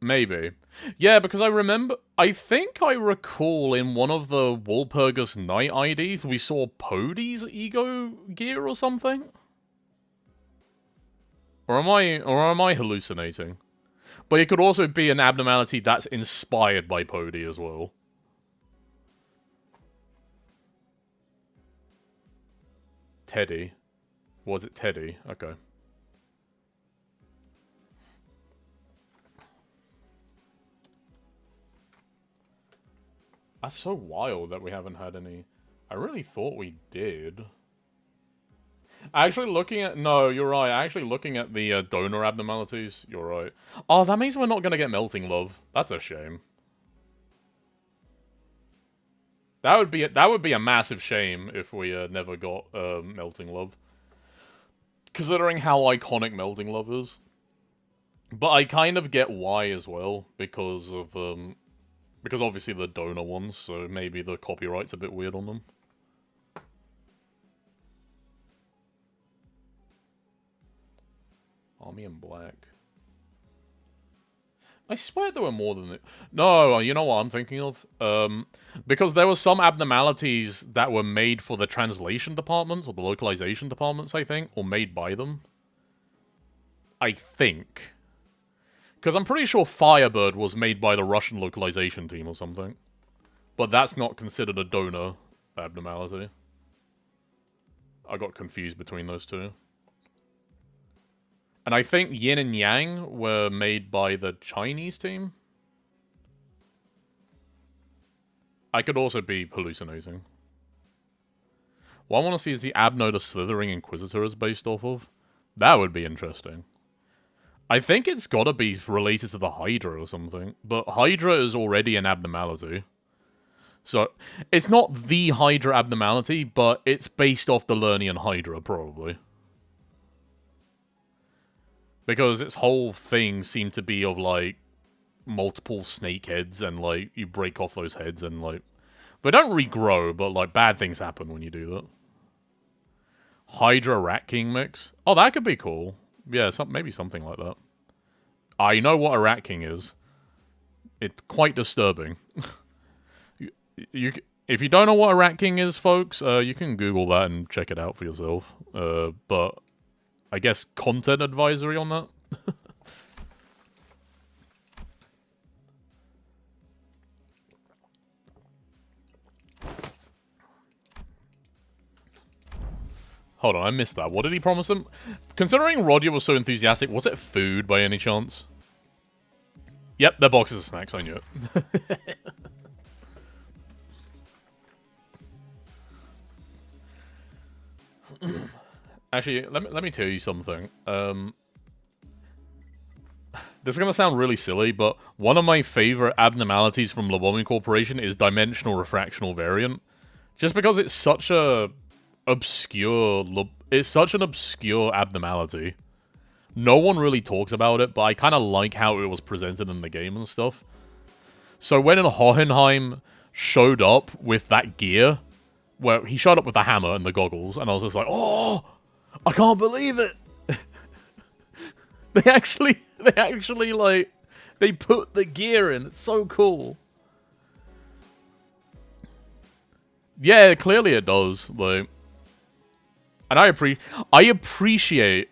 Maybe. Yeah, because I think I recall in one of the Walpurgisnacht IDs, we saw Podie's ego gear or something? Or am I hallucinating? But it could also be an abnormality that's inspired by Podie as well. Teddy. Was it Teddy? Okay. That's so wild that we haven't had any... I really thought we did. Actually looking at... No, you're right. Actually looking at the donor abnormalities, you're right. Oh, that means we're not going to get Melting Love. That's a shame. That would be a massive shame if we never got Melting Love. Considering how iconic Melting Love is. But I kind of get why as well, because of... Because obviously the donor ones, so maybe the copyright's a bit weird on them. Army in black. I swear there were more than it. No, you know what I'm thinking of? Because there were some abnormalities that were made for the translation departments, or the localization departments, I think, or made by them. I think. Because I'm pretty sure Firebird was made by the Russian localization team or something. But that's not considered a donor abnormality. I got confused between those two. And I think Yin and Yang were made by the Chinese team. I could also be hallucinating. What I want to see is the Abno the Slithering Inquisitor is based off of. That would be interesting. I think it's gotta be related to the Hydra or something. But Hydra is already an abnormality. So, it's not the Hydra abnormality, but it's based off the Lernian Hydra, probably. Because its whole thing seemed to be of, like, multiple snake heads, and, like, you break off those heads, and, like... They don't regrow, but, like, bad things happen when you do that. Hydra Rat King mix? Oh, that could be cool. Yeah, maybe something like that. I know what a Rat King is. It's quite disturbing. If you don't know what a Rat King is, folks, you can Google that and check it out for yourself. But I guess content advisory on that? Hold on, I missed that. What did he promise him? Considering Roger was so enthusiastic, was it food by any chance? Yep, they're boxes of snacks, I knew it. Actually, let me tell you something. This is gonna sound really silly, but one of my favorite abnormalities from Lobomi Corporation is dimensional refractional variant. Just because it's such a it's such an obscure abnormality. No one really talks about it, but I kind of like how it was presented in the game and stuff. So when Hohenheim showed up with that gear, well, he showed up with the hammer and the goggles, and I was just like, oh, I can't believe it. They actually, like, they put the gear in. It's so cool. Yeah, clearly it does. Like, and I appreciate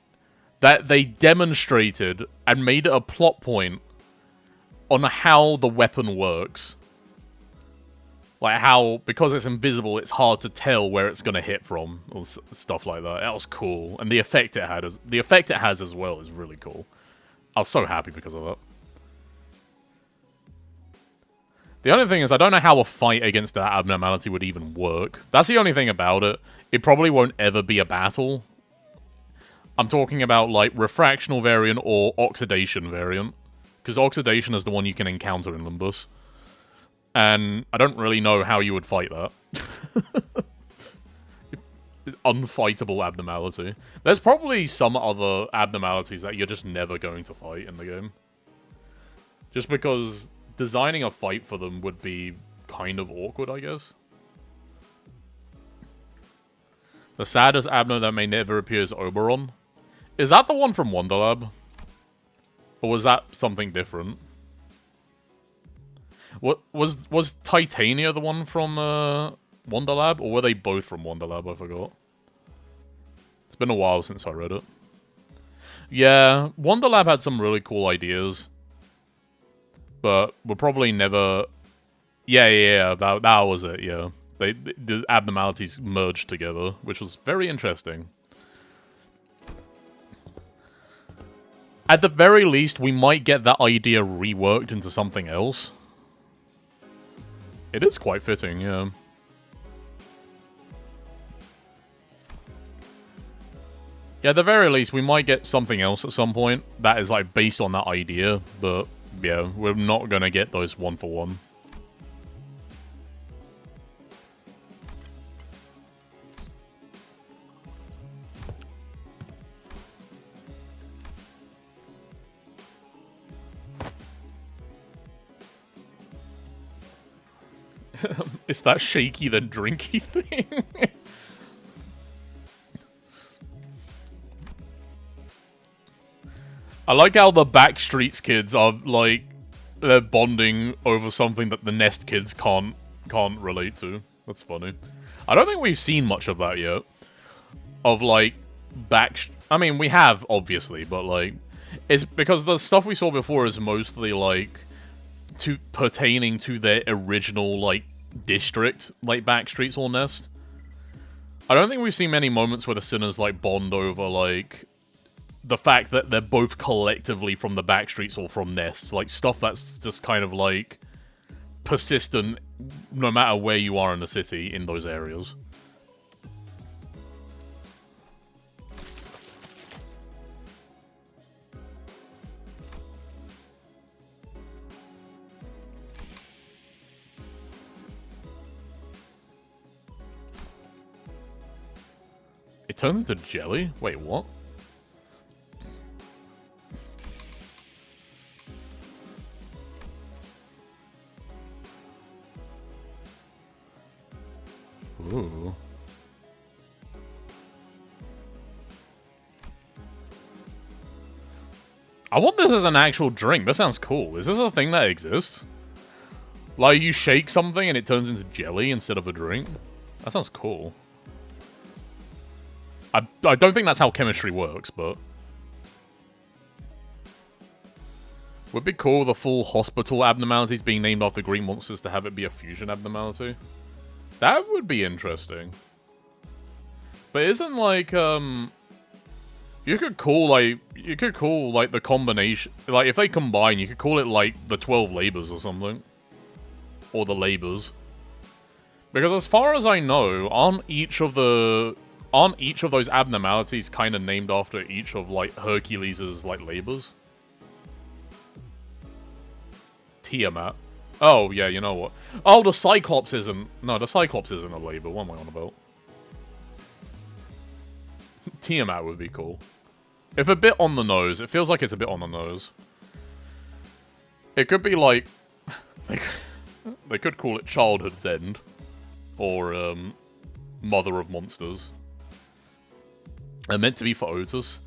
that they demonstrated and made it a plot point on how the weapon works. Like how, because it's invisible, it's hard to tell where it's gonna hit from, or stuff like that. That was cool, and the effect it has as well is really cool. I was so happy because of that. The only thing is, I don't know how a fight against that abnormality would even work. That's the only thing about it. It probably won't ever be a battle. I'm talking about, like, refractional variant or oxidation variant. Because oxidation is the one you can encounter in Limbus. And I don't really know how you would fight that. It's unfightable abnormality. There's probably some other abnormalities that you're just never going to fight in the game. Just because designing a fight for them would be kind of awkward, I guess. The saddest Abno that may never appear is Oberon. Is that the one from Wonderlab? Or was that something different? What was Titania the one from Wonderlab? Or were they both from Wonderlab? I forgot. It's been a while since I read it. Yeah, Wonderlab had some really cool ideas. But we'll probably never... Yeah, that was it, yeah. The abnormalities merged together, which was very interesting. At the very least, we might get that idea reworked into something else. It is quite fitting, yeah. Yeah, at the very least, we might get something else at some point that is, like, based on that idea, but... yeah, we're not gonna get those one for one. It's that shaky then drinky thing. I like how the Backstreets kids are, like, they're bonding over something that the Nest kids can't relate to. That's funny. I don't think we've seen much of that yet. Of like I mean, we have obviously, but like it's because the stuff we saw before is mostly like pertaining to their original like district, like backstreets or Nest. I don't think we've seen many moments where the Sinners like bond over like the fact that they're both collectively from the backstreets or from Nests, like stuff that's just kind of like persistent no matter where you are in the city in those areas. It turns into jelly? Wait, what? Ooh. I want this as an actual drink. That sounds cool. Is this a thing that exists? Like, you shake something and it turns into jelly instead of a drink? That sounds cool. I don't think that's how chemistry works, but... Would be cool the full hospital abnormalities being named after green monsters to have it be a fusion abnormality. That would be interesting. But isn't like, you could call like the combination, like if they combine, you could call it like the 12 labors or something. Or the labors. Because as far as I know, aren't each of those abnormalities kind of named after each of like Hercules' like labors? Tiamat. Oh, yeah, you know what. Oh, the Cyclops isn't... No, the Cyclops isn't a labor. What am I on about? Tiamat would be cool. If a bit on the nose. It feels like it's a bit on the nose. It could be like... They could call it Childhood's End. Or, Mother of Monsters. They're meant to be for Otis.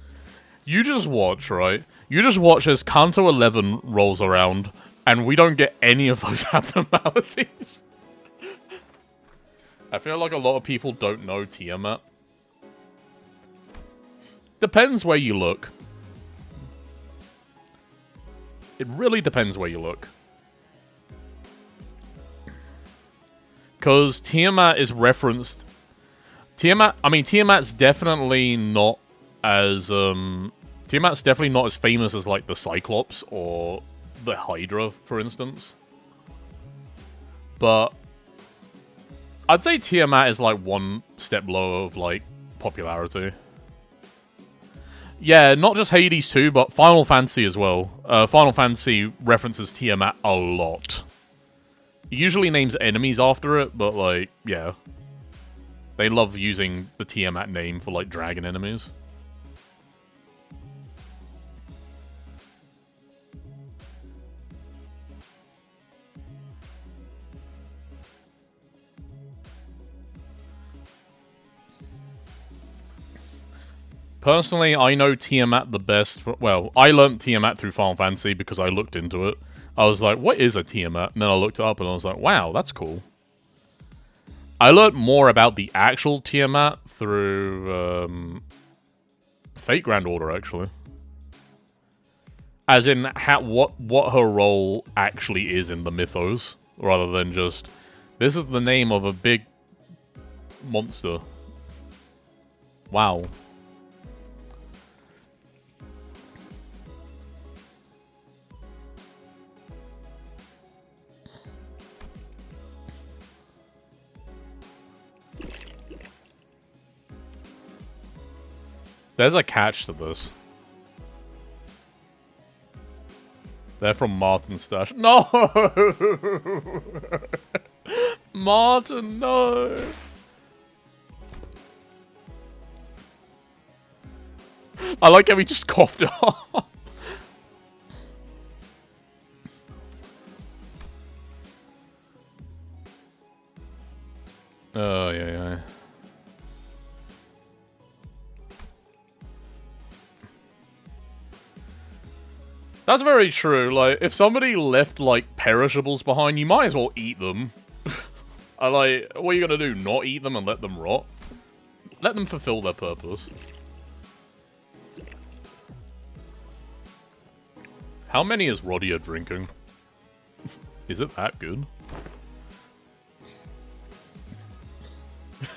You just watch, right? You just watch as Kanto 11 rolls around... And we don't get any of those abnormalities. I feel like a lot of people don't know Tiamat. Depends where you look. It really depends where you look. Because Tiamat is referenced... Tiamat's definitely not as... Tiamat's definitely not as famous as, like, the Cyclops or... the Hydra, for instance. But I'd say Tiamat is like one step lower of like popularity. Yeah, not just Hades 2, but Final Fantasy as well. Final Fantasy references Tiamat a lot. It usually names enemies after it, but like, yeah. They love using the Tiamat name for like dragon enemies. Personally, I know Tiamat the best. Well, I learned Tiamat through Final Fantasy because I looked into it. I was like, what is a Tiamat? And then I looked it up and I was like, wow, that's cool. I learned more about the actual Tiamat through Fate Grand Order, actually. As in, what her role actually is in the mythos, rather than just, this is the name of a big monster. Wow. There's a catch to this. They're from Martin's stash. No! Martin, no! I like how he just coughed it off. Oh, yeah. That's very true. Like, if somebody left, like, perishables behind, you might as well eat them. Like, what are you gonna do? Not eat them and let them rot? Let them fulfill their purpose. How many is Rodia drinking? Is it that good?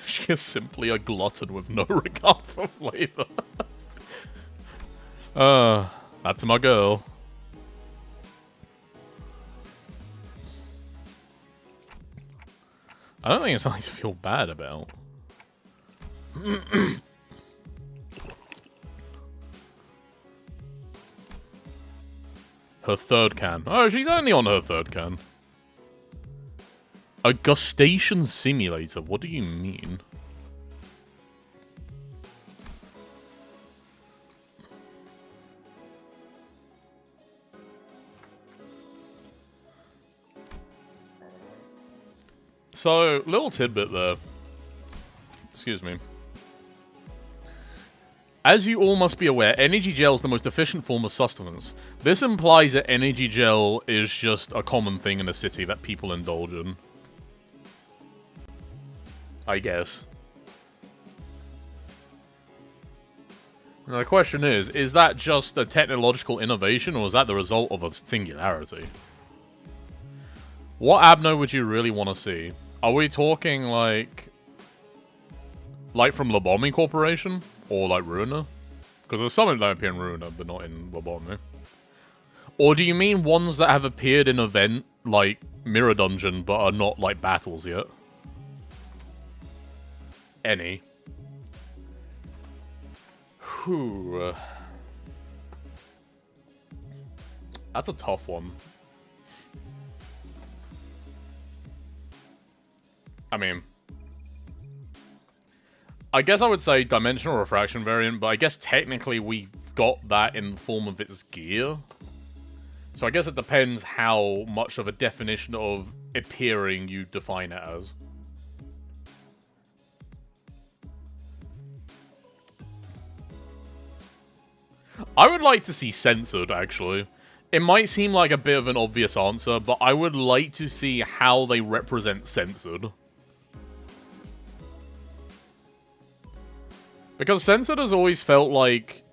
She is simply a glutton with no regard for flavor. That's my girl. I don't think it's something to feel bad about. Her third can. Oh, she's only on her third can. A gustation simulator? What do you mean? So, little tidbit there. Excuse me. As you all must be aware, energy gel is the most efficient form of sustenance. This implies that energy gel is just a common thing in a city that people indulge in. I guess. Now the question is that just a technological innovation, or is that the result of a singularity? What Abno would you really want to see? Are we talking, like from Lobotomy Corporation? Or, like, Ruiner? Because there's some that appear in Ruiner, but not in Lobotomy. Or do you mean ones that have appeared in event, like Mirror Dungeon, but are not, like, battles yet? Any. Whew. That's a tough one. I mean, I guess I would say Dimensional Refraction variant, but I guess technically we got that in the form of its gear. So I guess it depends how much of a definition of appearing you define it as. I would like to see censored, actually. It might seem like a bit of an obvious answer, but I would like to see how they represent censored. Because censored has always felt like...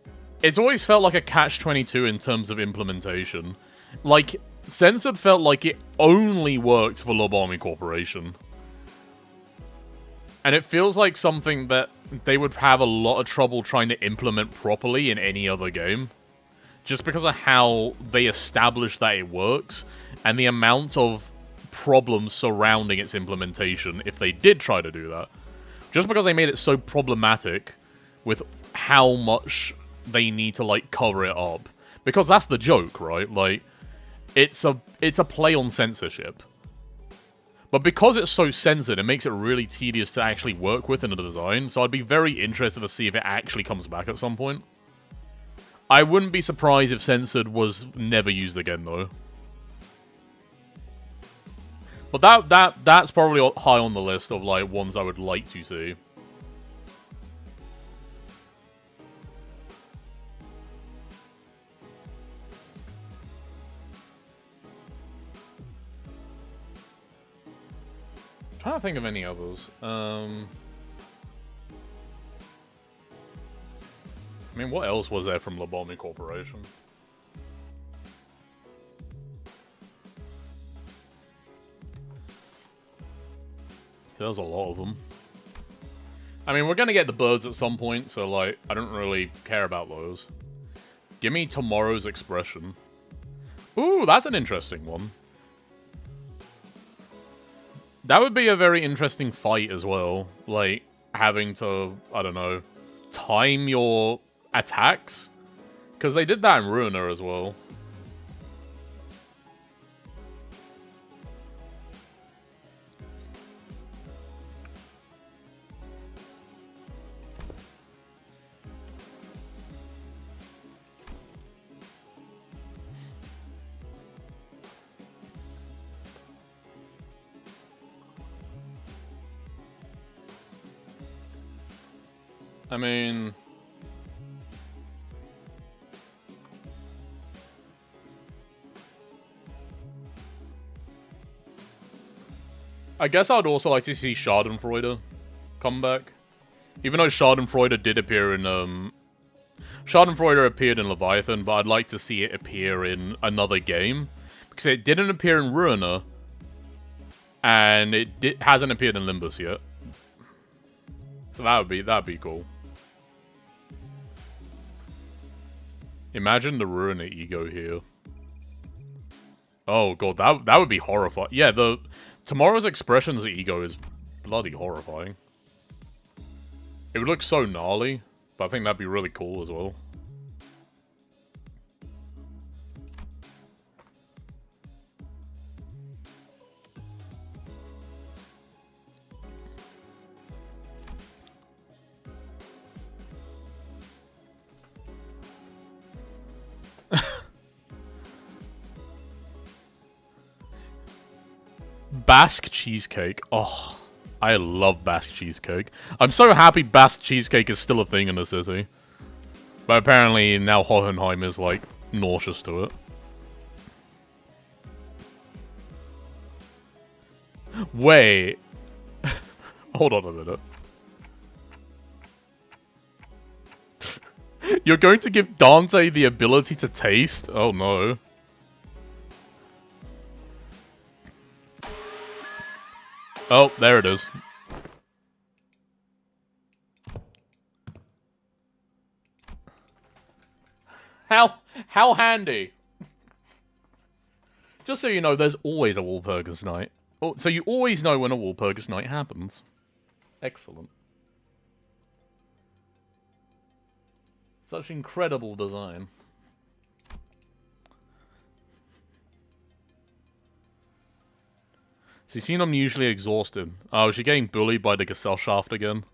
It's always felt like a catch-22 in terms of implementation. Like, censored felt like it only worked for Lobotomy Corporation. And it feels like something that they would have a lot of trouble trying to implement properly in any other game. Just because of how they establish that it works, and the amount of problems surrounding its implementation if they did try to do that. Just because they made it so problematic with how much they need to, like, cover it up. Because that's the joke, right? Like, it's a play on censorship. But because it's so censored, it makes it really tedious to actually work with in the design, so I'd be very interested to see if it actually comes back at some point. I wouldn't be surprised if censored was never used again, though. But that's probably high on the list of, like, ones I would like to see. Trying to think of any others. I mean, what else was there from Lobotomy Corporation? There's a lot of them. I mean, we're gonna get the birds at some point, so, like, I don't really care about those. Give me Tomorrow's Expression. Ooh, that's an interesting one. That would be a very interesting fight as well. Like, having to, I don't know, time your attacks? Because they did that in Ruiner as well. I mean... I guess I'd also like to see Schadenfreude come back. Even though Schadenfreude did appear in, Schadenfreude appeared in Leviathan, but I'd like to see it appear in another game. Because it didn't appear in Ruiner, and it hasn't appeared in Limbus yet. So that'd be cool. Imagine the Ruiner ego here. Oh god, that would be horrifying. Yeah, the Tomorrow's Expressions ego is bloody horrifying. It would look so gnarly, but I think that'd be really cool as well. Basque cheesecake. Oh, I love Basque cheesecake. I'm so happy Basque cheesecake is still a thing in the city. But apparently now Hohenheim is, like, nauseous to it. Wait. Hold on a minute. You're going to give Dante the ability to taste? Oh no. Oh, there it is. How handy. Just so you know, there's always a Walpurgisnacht. Oh, so you always know when a Walpurgisnacht happens. Excellent. Such incredible design. So you seen I'm usually exhausted. Oh, is she getting bullied by the Gesellschaft again?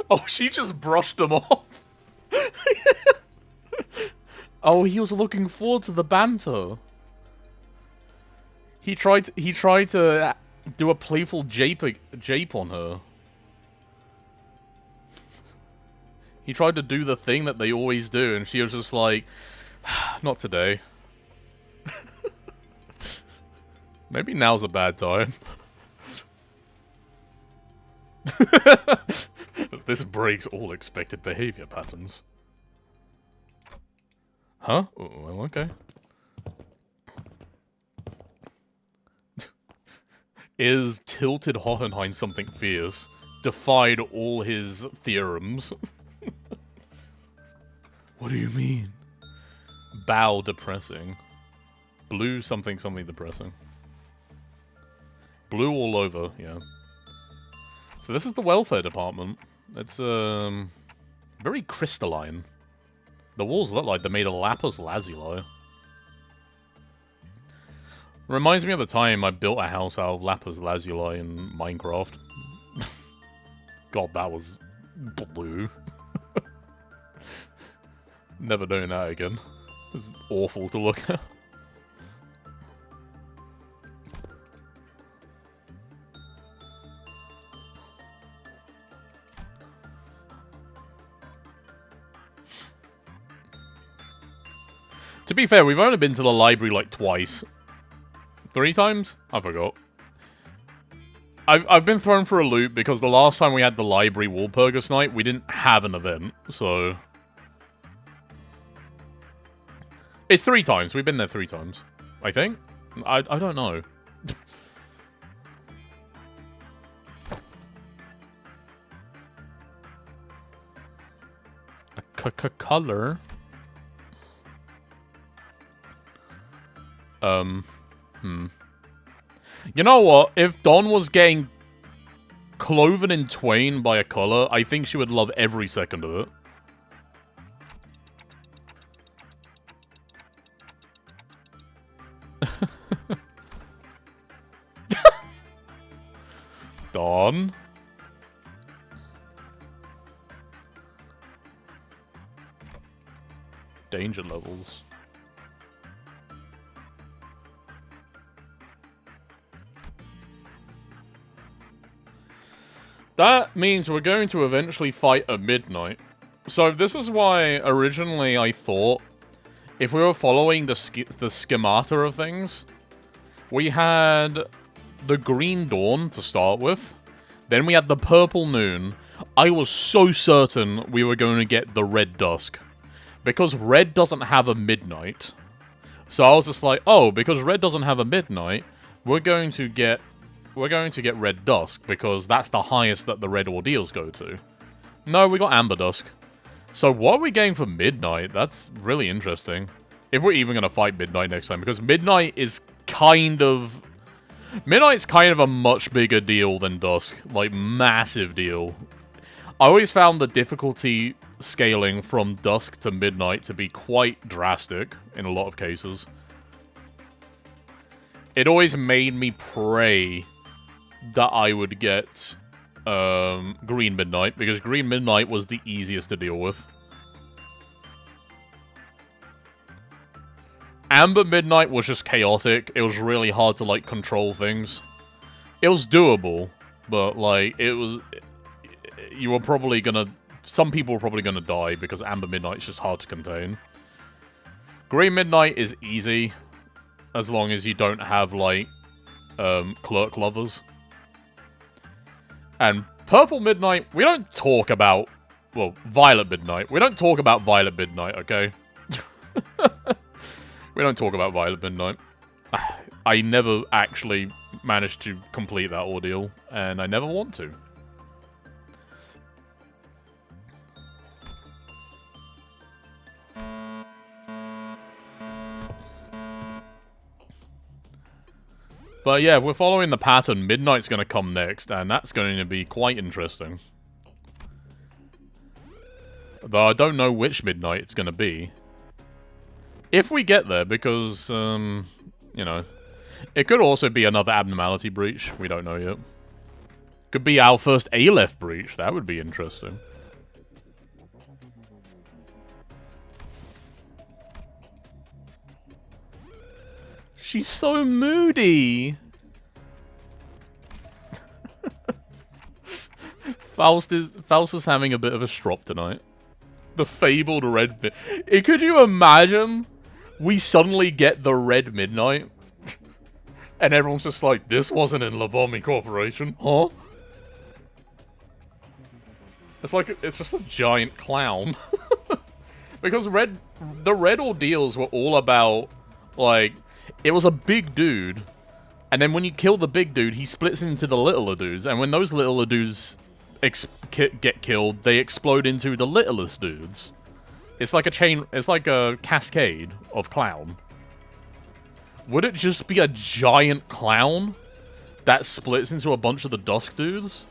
Oh, she just brushed him off. Oh, he was looking forward to the banter. He tried to do a playful jape on her. He tried to do the thing that they always do, and she was just like, not today. Maybe now's a bad time. This breaks all expected behavior patterns. Huh? Oh, well, okay. Is tilted Hohenheim something fierce? Defied all his theorems. What do you mean? Bow depressing. Blue something something depressing. Blue all over, yeah. So this is the welfare department. It's, very crystalline. The walls look like they're made of lapis lazuli. Reminds me of the time I built a house out of lapis lazuli in Minecraft. God, that was blue. Never doing that again. It was awful to look at. To be fair, we've only been to the library like twice. 3 times? I forgot. I've been thrown for a loop because the last time we had the library Walpurgisnacht, we didn't have an event, so... It's 3 times. We've been there 3 times. I think? I don't know. A color? You know what? If Dawn was getting cloven in twain by a color, I think she would love every second of it. Dawn? Danger levels. That means we're going to eventually fight at midnight. So this is why originally I thought if we were following the schemata of things, we had the green dawn to start with, then we had the purple noon. I was so certain we were going to get the red dusk, because red doesn't have a midnight. So I was just like, oh, because red doesn't have a midnight, we're going to get red dusk, because that's the highest that the red ordeals go to. No, we got amber dusk. So what are we getting for midnight? That's really interesting. If we're even going to fight midnight next time, because midnight is Midnight's kind of a much bigger deal than dusk. Like, massive deal. I always found the difficulty scaling from dusk to midnight to be quite drastic in a lot of cases. It always made me pray that I would get green midnight, because green midnight was the easiest to deal with. Amber midnight was just chaotic. It was really hard to, like, control things. It was doable, but, like, you were probably gonna... Some people were probably gonna die, because amber midnight is just hard to contain. Green midnight is easy, as long as you don't have, like, clerk lovers. And purple midnight, we don't talk about... Well, violet midnight. We don't talk about violet midnight, okay? We don't talk about violet midnight. I never actually managed to complete that ordeal, and I never want to. But yeah, we're following the pattern. Midnight's going to come next, and that's going to be quite interesting. Though I don't know which midnight it's going to be. If we get there, because, you know, it could also be another abnormality breach. We don't know yet. Could be our first Aleph breach. That would be interesting. She's so moody. Faust is having a bit of a strop tonight. The fabled red bit. Could you imagine? We suddenly get the red midnight, and everyone's just like, "This wasn't in Lobomi Corporation, huh?" It's just a giant clown. Because the red ordeals were all about, like, it was a big dude, and then when you kill the big dude, he splits into the littler dudes, and when those littler dudes get killed, they explode into the littlest dudes. It's like a chain, it's like a cascade of clown. Would it just be a giant clown that splits into a bunch of the Dusk dudes?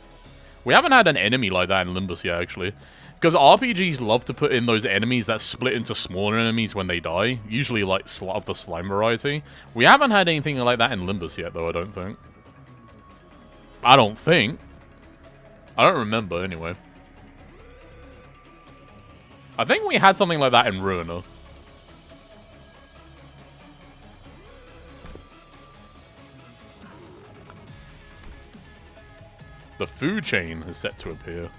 We haven't had an enemy like that in Limbus yet, actually. Because RPGs love to put in those enemies that split into smaller enemies when they die. Usually, like, of the slime variety. We haven't had anything like that in Limbus yet, though, I don't think. I don't think. I don't remember, anyway. I think we had something like that in Ruiner. The food chain is set to appear.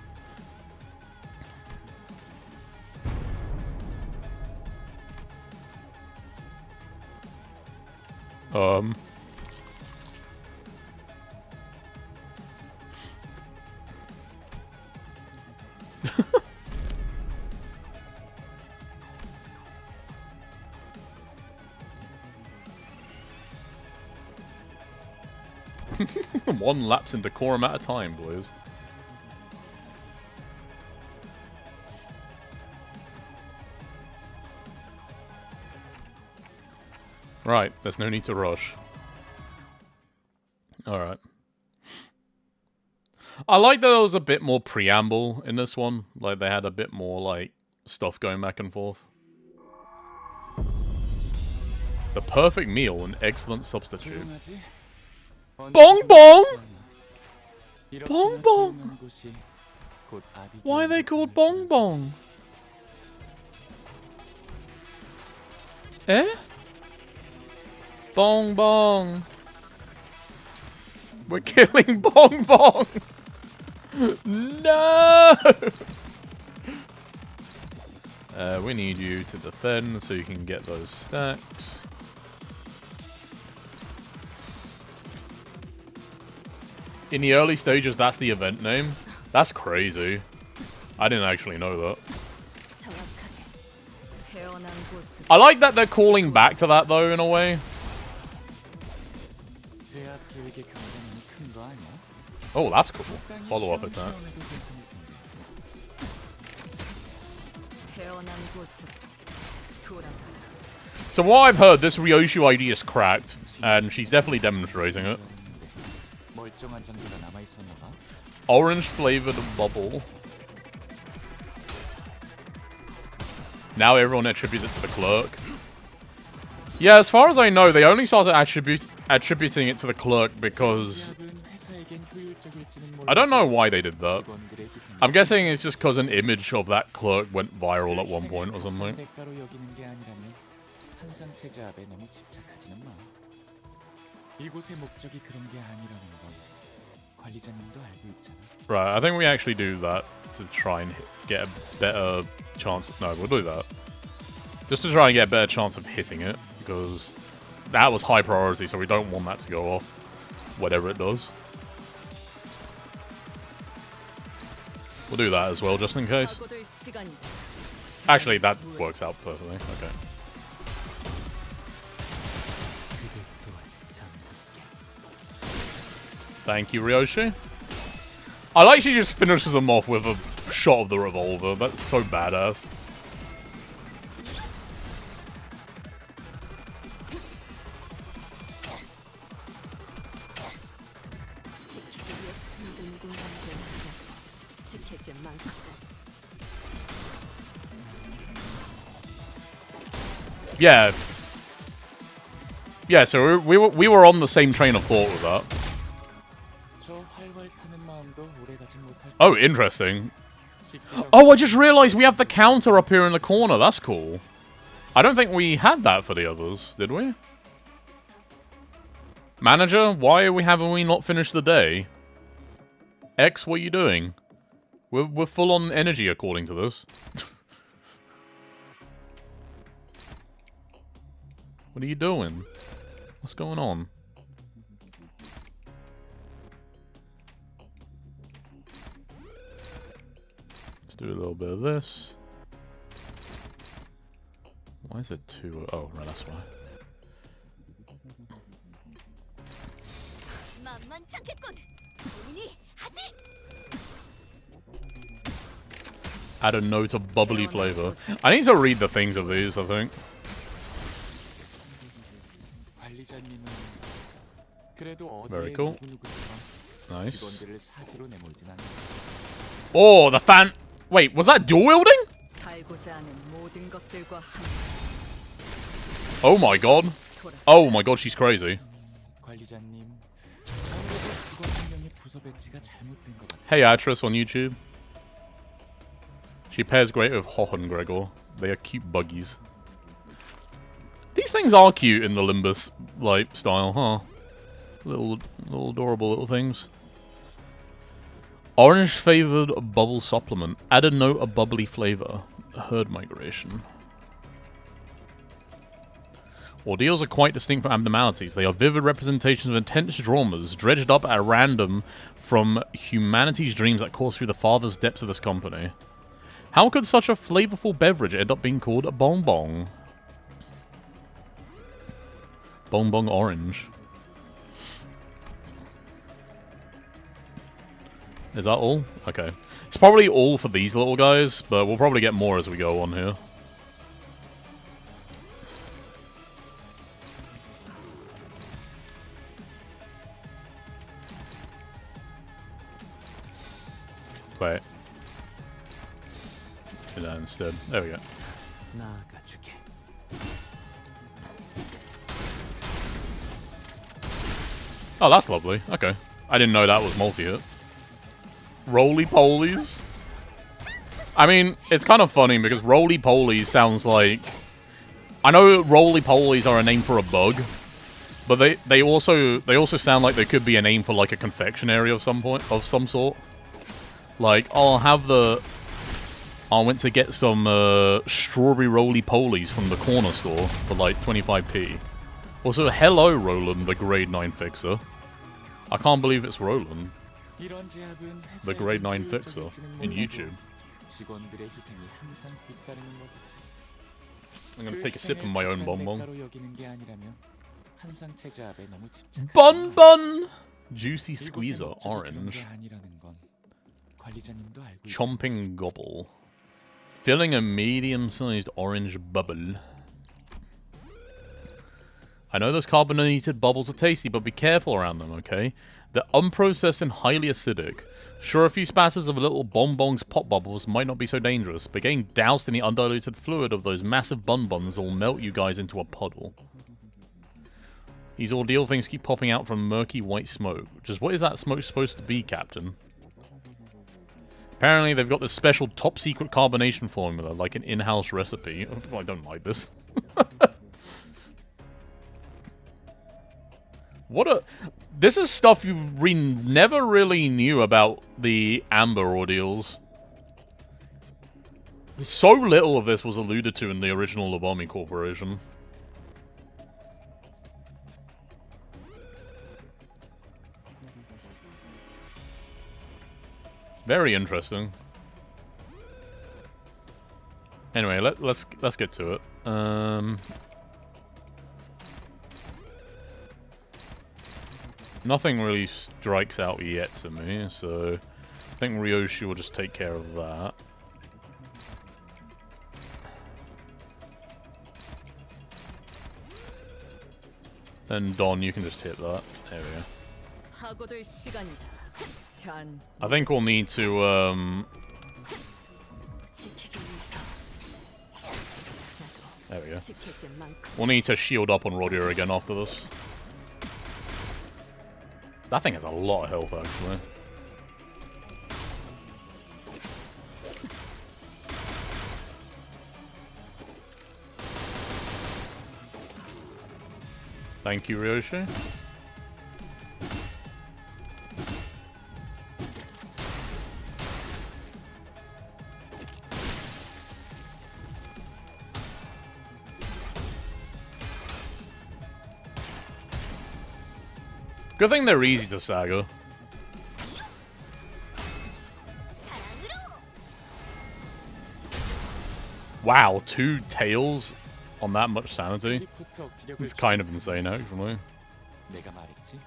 One lapse in decorum at a time, boys. Right, there's no need to rush. Alright. I like that there was a bit more preamble in this one. Like, they had a bit more, like, stuff going back and forth. The perfect meal, an excellent substitute. Bong bong! Bong bong! Why are they called bong bong? Eh? Bong bong! We're killing bong bong! No! We need you to defend so you can get those stacks. In the early stages, that's the event name. That's crazy. I didn't actually know that. I like that they're calling back to that, though, in a way. 제약 계획의 경쟁이 큰 거 아니야? Oh, that's cool. Follow up attack. So what I've heard, this Ryoshu ID is cracked, and she's definitely demonstrating it. 멀쩡한 장비가 남아 있었나 봐. Orange flavored bubble. Now everyone attributes it to the clerk. Yeah, as far as I know, they only started attributing it to the clerk because... I don't know why they did that. I'm guessing it's just because an image of that clerk went viral at one point or something. Right, I think we actually do that to try and get a better chance. No, we'll do that. Just to try and get a better chance of hitting it, because that was high priority, so we don't want that to go off, whatever it does. We'll do that as well, just in case. Actually, that works out perfectly. Okay. Thank you, Ryoshi. I like she just finishes them off with a shot of the revolver. That's so badass. Yeah. Yeah, so we were on the same train of thought with that. Oh, interesting. Oh, I just realized we have the counter up here in the corner. That's cool. I don't think we had that for the others, did we? Manager, why haven't we not finished the day? X, what are you doing? We're full on energy according to this. What are you doing? What's going on? Let's do a little bit of this. Why is it 2? Oh, right, that's why. Add a note of bubbly flavor. I need to read the things of these, I think. Very cool. Nice. Oh, the fan... Wait, was that dual wielding? Oh my god. Oh my god, she's crazy. Hey Atris on YouTube. She pairs great with Hohen Gregor. They are cute buggies. These things are cute in the Limbus like style, huh? Little adorable little things. Orange flavored bubble supplement. Add a note of bubbly flavor. Herd migration. Ordeals are quite distinct from abnormalities. They are vivid representations of intense dramas, dredged up at random from humanity's dreams that course through the farthest depths of this company. How could such a flavorful beverage end up being called a bonbon? Bonbon orange. Is that all? Okay. It's probably all for these little guys, but we'll probably get more as we go on here. Wait. Do that instead. There we go. Oh, that's lovely. Okay. I didn't know that was multi-hit. Roly-polies? I mean, it's kind of funny because roly-polies sounds like... I know roly-polies are a name for a bug, but they also sound like they could be a name for like a confectionery of some sort. Like, I went to get some strawberry roly-polies from the corner store for like 25p. Also, hello Roland, the grade 9 fixer. I can't believe it's Roland, 이런 제압은 the 회사에게 grade 9 fixer 효율적일지는 in 몰라도 YouTube. 직원들의 희생이 항상 뒤따르는 법이지. I'm gonna 그 take a sip of 희생을 my own 값싼 bonbon. 대가로 여기는 게 아니라면 한상체 제압에 너무 집착하지 Bonbon! Juicy 이곳의 squeezer, 목적이 그런 orange. 게 아니라는 건 관리자님도 알고 있지. Chomping gobble. Filling a medium-sized orange bubble. I know those carbonated bubbles are tasty, but be careful around them, okay? They're unprocessed and highly acidic. Sure, a few spatters of little bonbons pop bubbles might not be so dangerous, but getting doused in the undiluted fluid of those massive bonbons will melt you guys into a puddle. These ordeal things keep popping out from murky white smoke. Just what is that smoke supposed to be, Captain? Apparently they've got this special top-secret carbonation formula, like an in-house recipe. Oh, I don't like this. This is stuff you never really knew about the Amber ordeals. So little of this was alluded to in the original Lobomi Corporation. Very interesting. Anyway, let's get to it. Nothing really strikes out yet to me, so I think Ryoshi will just take care of that. Then Don, you can just hit that. There we go. 하고들 시간이다. 전 I think we'll need to 지키기 위해서. there we go. 지킬 게 많고. We'll need to shield up on Rodia again after this. That thing has a lot of health, actually. Thank you, Ryoshi. Good thing they're easy to Saga. Wow, 2 tails on that much sanity? It's kind of insane, actually. 내가 말했지.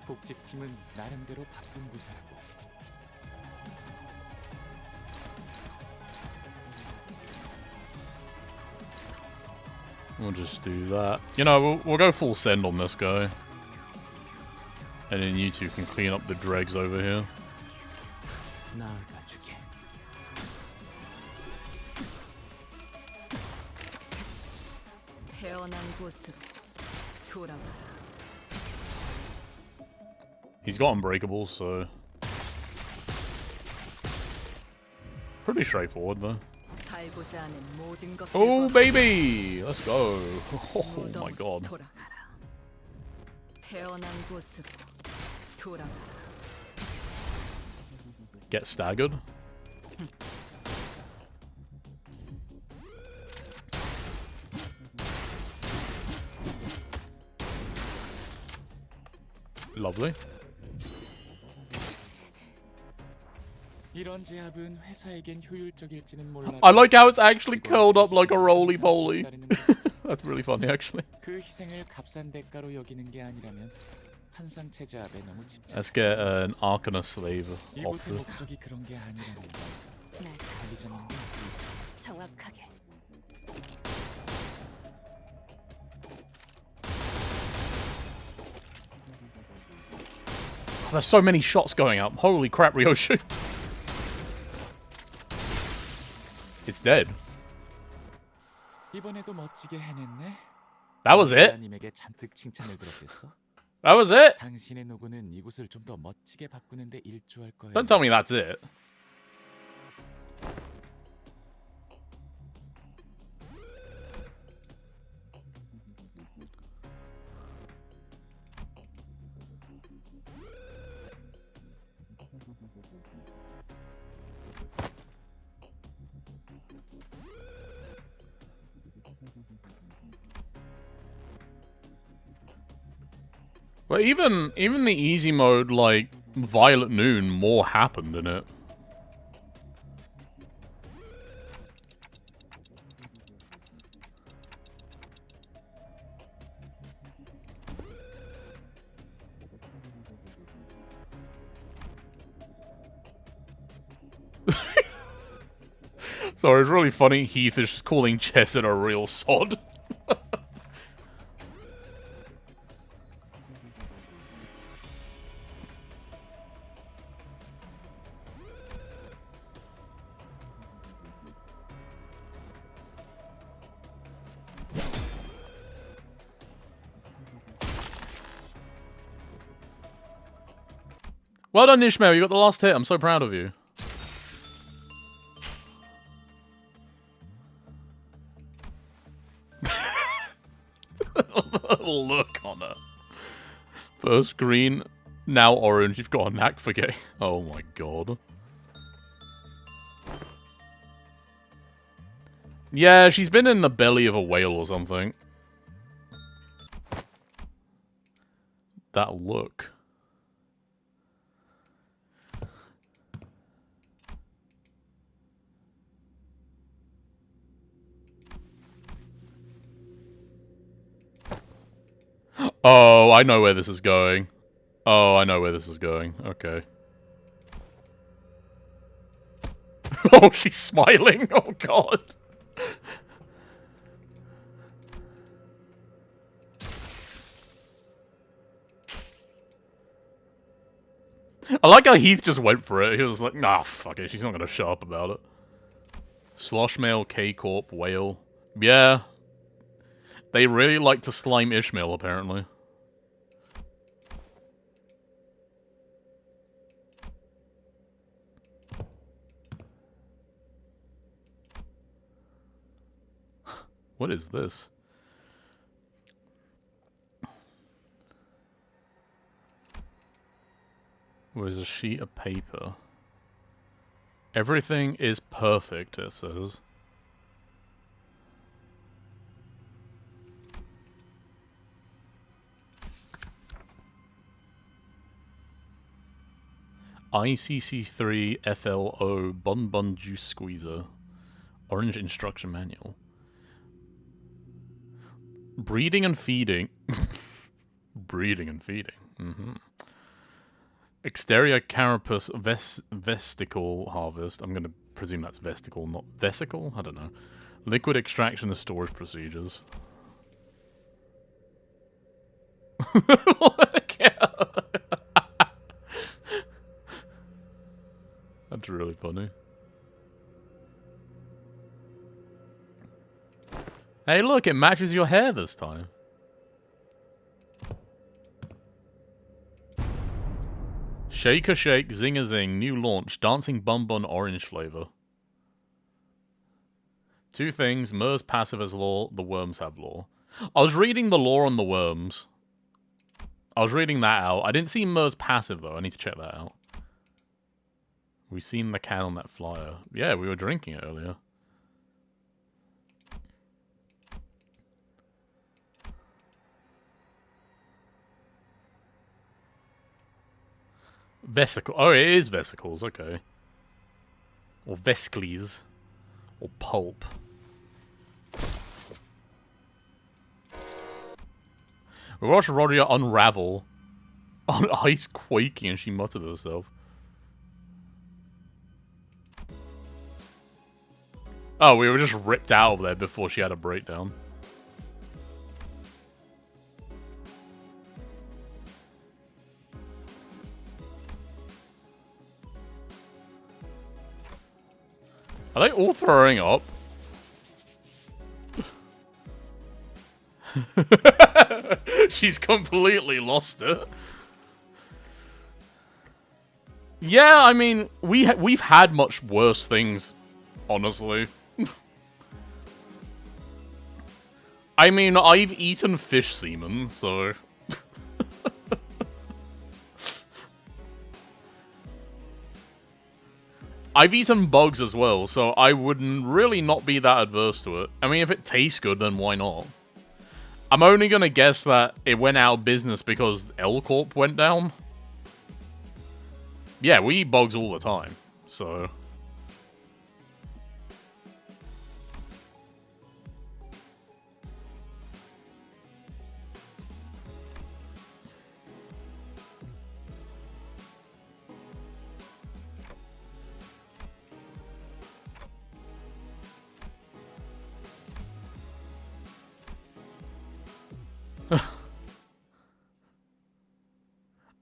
복직팀은 나름대로 바쁜 부서라고. We'll just do that. You know, we'll go full send on this guy. And then you two can clean up the dregs over here. 나아가주게. 태어난 곳으로 돌아가. He's got unbreakables, so... Pretty straightforward, though. 살고자 하는 모든 것들과 Oh, baby! Let's go. Oh, my god. 돌아가라. 태어난 곳으로 돌아가. Get staggered. Lovely. 이런 제압은 회사에겐 효율적일지는 몰라도 I like how it's actually curled up like a roly-poly. That's really funny, actually. 그 희생을 값싼 대가로 여기는 게 아니라면 한상체 제압에 너무 집착. Let's get an Arcana Slave off 이곳의 the... 목적이 그런 게 아니라는 걸 날 관리자님도 정확하게. There's so many shots going up. Holy crap, Ryoshi. It's dead. 이번에도 멋지게 해냈네. That was it? 님에게 잔뜩 칭찬을 들었겠어. That was it? 당신의 노고는 이곳을 좀 더 멋지게 바꾸는데 일조할 거예요. Don't tell me that's it. But even the easy mode, like Violet Noon, more happened in it. So it's really funny. Heath is just calling Chesed a real sod. Well done, Ishmael. You got the last hit. I'm so proud of you. Look on her. First green, now orange. You've got a knack for gay. Oh my god. Yeah, she's been in the belly of a whale or something. That look. Oh, I know where this is going. Oh, I know where this is going. Okay. Oh, she's smiling. Oh, God. I like how Heath just went for it. He was like, nah, fuck it. She's not going to shut up about it. Sloshmail, K-Corp, Whale. Yeah. They really like to slime Ishmael, apparently. What is this? Where's a sheet of paper? Everything is perfect, it says. ICC3 FLO Bun Bun Juice Squeezer. Orange instruction manual. Breeding and feeding. Breeding and feeding. Mm-hmm. Exterior carapace vesicle harvest. I'm going to presume that's vesicle, not vesicle? I don't know. Liquid extraction and storage procedures. That's really funny. Hey, look, it matches your hair this time. Shake a shake, zing a zing, new launch, dancing bum bun orange flavor. Two things, Murs passive as law, the worms have law. I was reading the law on the worms. I was reading that out. I didn't see Murs passive though, I need to check that out. We've seen the can on that flyer. Yeah, we were drinking it earlier. Vesicle. Oh, it is vesicles, okay. Or vesicles. Or pulp. We watched Rodia unravel on ice quaking and she muttered to herself. Oh, we were just ripped out of there before she had a breakdown. Are they all throwing up? She's completely lost it. Yeah, I mean, we've had much worse things, honestly. I mean, I've eaten fish semen, so... I've eaten bugs as well, so I would really not be that adverse to it. I mean, if it tastes good, then why not? I'm only gonna guess that it went out of business because L Corp went down. Yeah, we eat bugs all the time, so...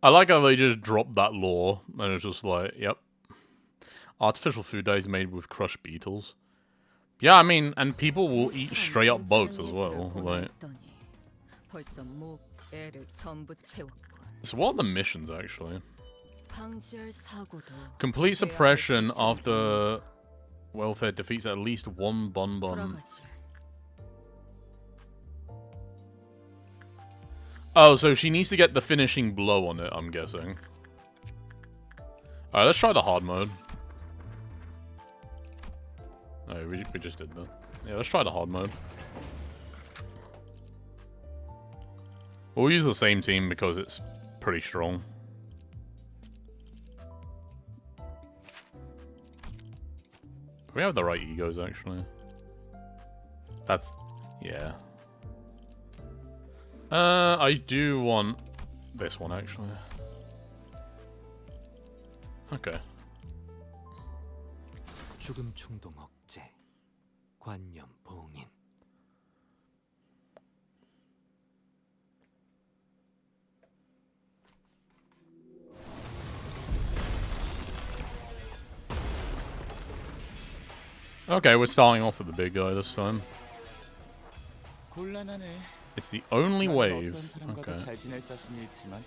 I like how they just dropped that law, and it's just like, yep. Artificial food dye is made with crushed beetles. Yeah, I mean, and people will eat straight up bugs as well, like... So what are the missions, actually? Complete suppression after welfare defeats at least one bonbon. Oh, so she needs to get the finishing blow on it, I'm guessing. Alright, let's try the hard mode. Oh, we just did that. Yeah, let's try the hard mode. We'll use the same team because it's pretty strong. We have the right egos, actually. That's... yeah. I do want this one, actually. Okay. 죽음 충동 억제, 관념 봉인. Okay, we're starting off with the big guy this time. 곤란하네. It's the only wave. 어떤 사람과도 Okay. 잘 지낼 자신이 있지만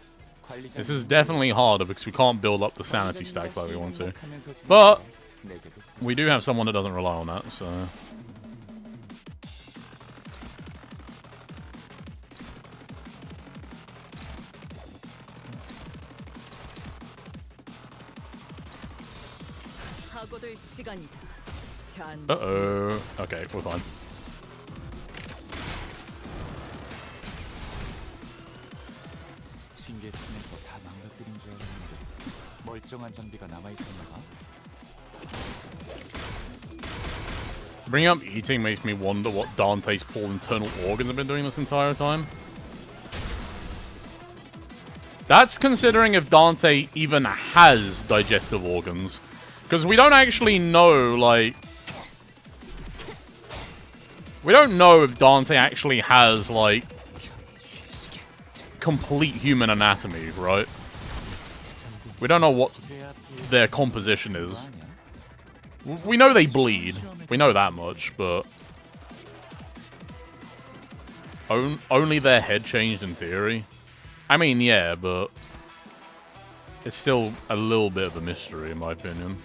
관리자는 This is definitely harder because we can't build up the sanity stack like we want to. 행복하면서 지내는 But 게 내게도 we do have someone that doesn't rely on that, so... Uh-oh. Okay, we're fine. 징계팀에서 다 망가뜨린 줄 알았는데 멀쩡한 장비가 남아있었나봐. Bringing up eating makes me wonder what Dante's poor internal organs have been doing this entire time. That's considering if Dante even has digestive organs. Because we don't actually know, like... we don't know if Dante actually has, like... complete human anatomy, right? We don't know what their composition is. We know they bleed. We know that much, but... only their head changed in theory? I mean, yeah, but... it's still a little bit of a mystery, in my opinion.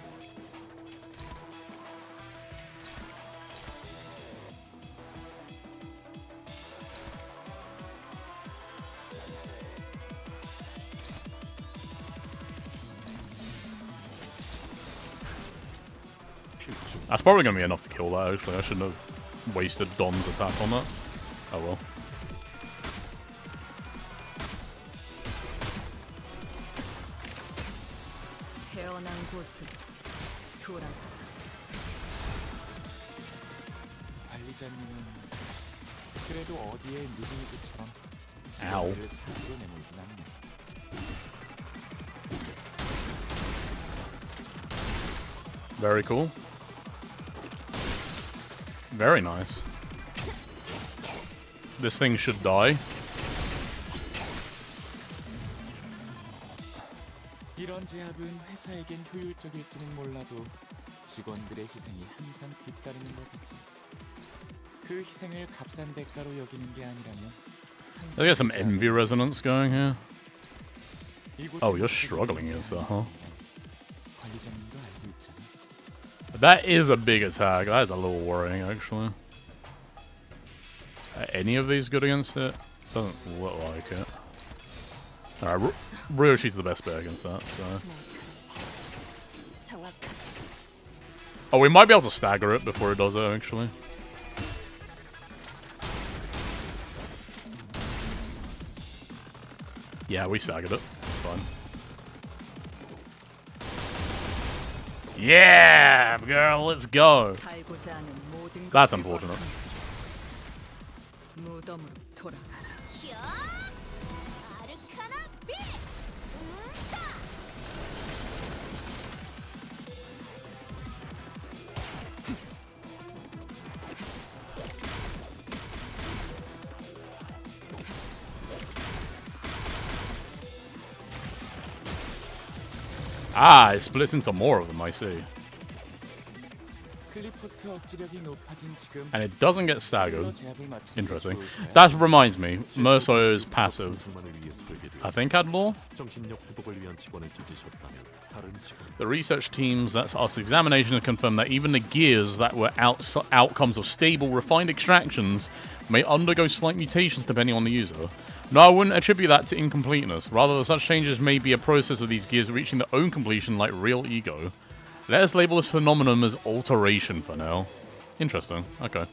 That's probably going to be enough to kill that, actually. I shouldn't have wasted Don's attack on that. Oh well. 관리자님은 그래도 어디에 누구이처럼 Ow. 직원들을 사수로 내몰진 않네. Very cool. Very nice. This thing should die. 이런 제압은 회사에겐 효율적일지는 몰라도 직원들의 희생이 항상 뒤따르는 법이지. 그 희생을 값싼 대가로 여기는 게 아니라면 I get some envy resonance going here. 이곳에 Oh, you're struggling against that, huh? 관리자님도 알고 있잖아. That is a big attack. That is a little worrying, actually. Are any of these good against it? Doesn't look like it. Alright, Ryoshi's the best bet against that, so... oh, we might be able to stagger it before it does it, actually. Yeah, we staggered it. Fine. Yeah, girl, let's go. 살고자 하는 모든 That's 것들과 unfortunate. 무덤으로 돌아가라. Ah, it splits into more of them, I see. 클리포트 억지력이 높아진 지금 And it doesn't get staggered. 힐러 제압을 마치는 게 Interesting. 좋을까요? That reminds me, Mercer's passive, 생산만을 위해 설계되어 I think, had law. 정신력 회복을 위한 직원을 찢으셨다면 다른 직원 The research teams that's us examination have confirmed that even the gears that were outcomes of stable, refined extractions may undergo slight mutations depending on the user. No, I wouldn't attribute that to incompleteness. Rather, such changes may be a process of these gears reaching their own completion like real ego. Let us label this phenomenon as alteration for now. Interesting. Okay.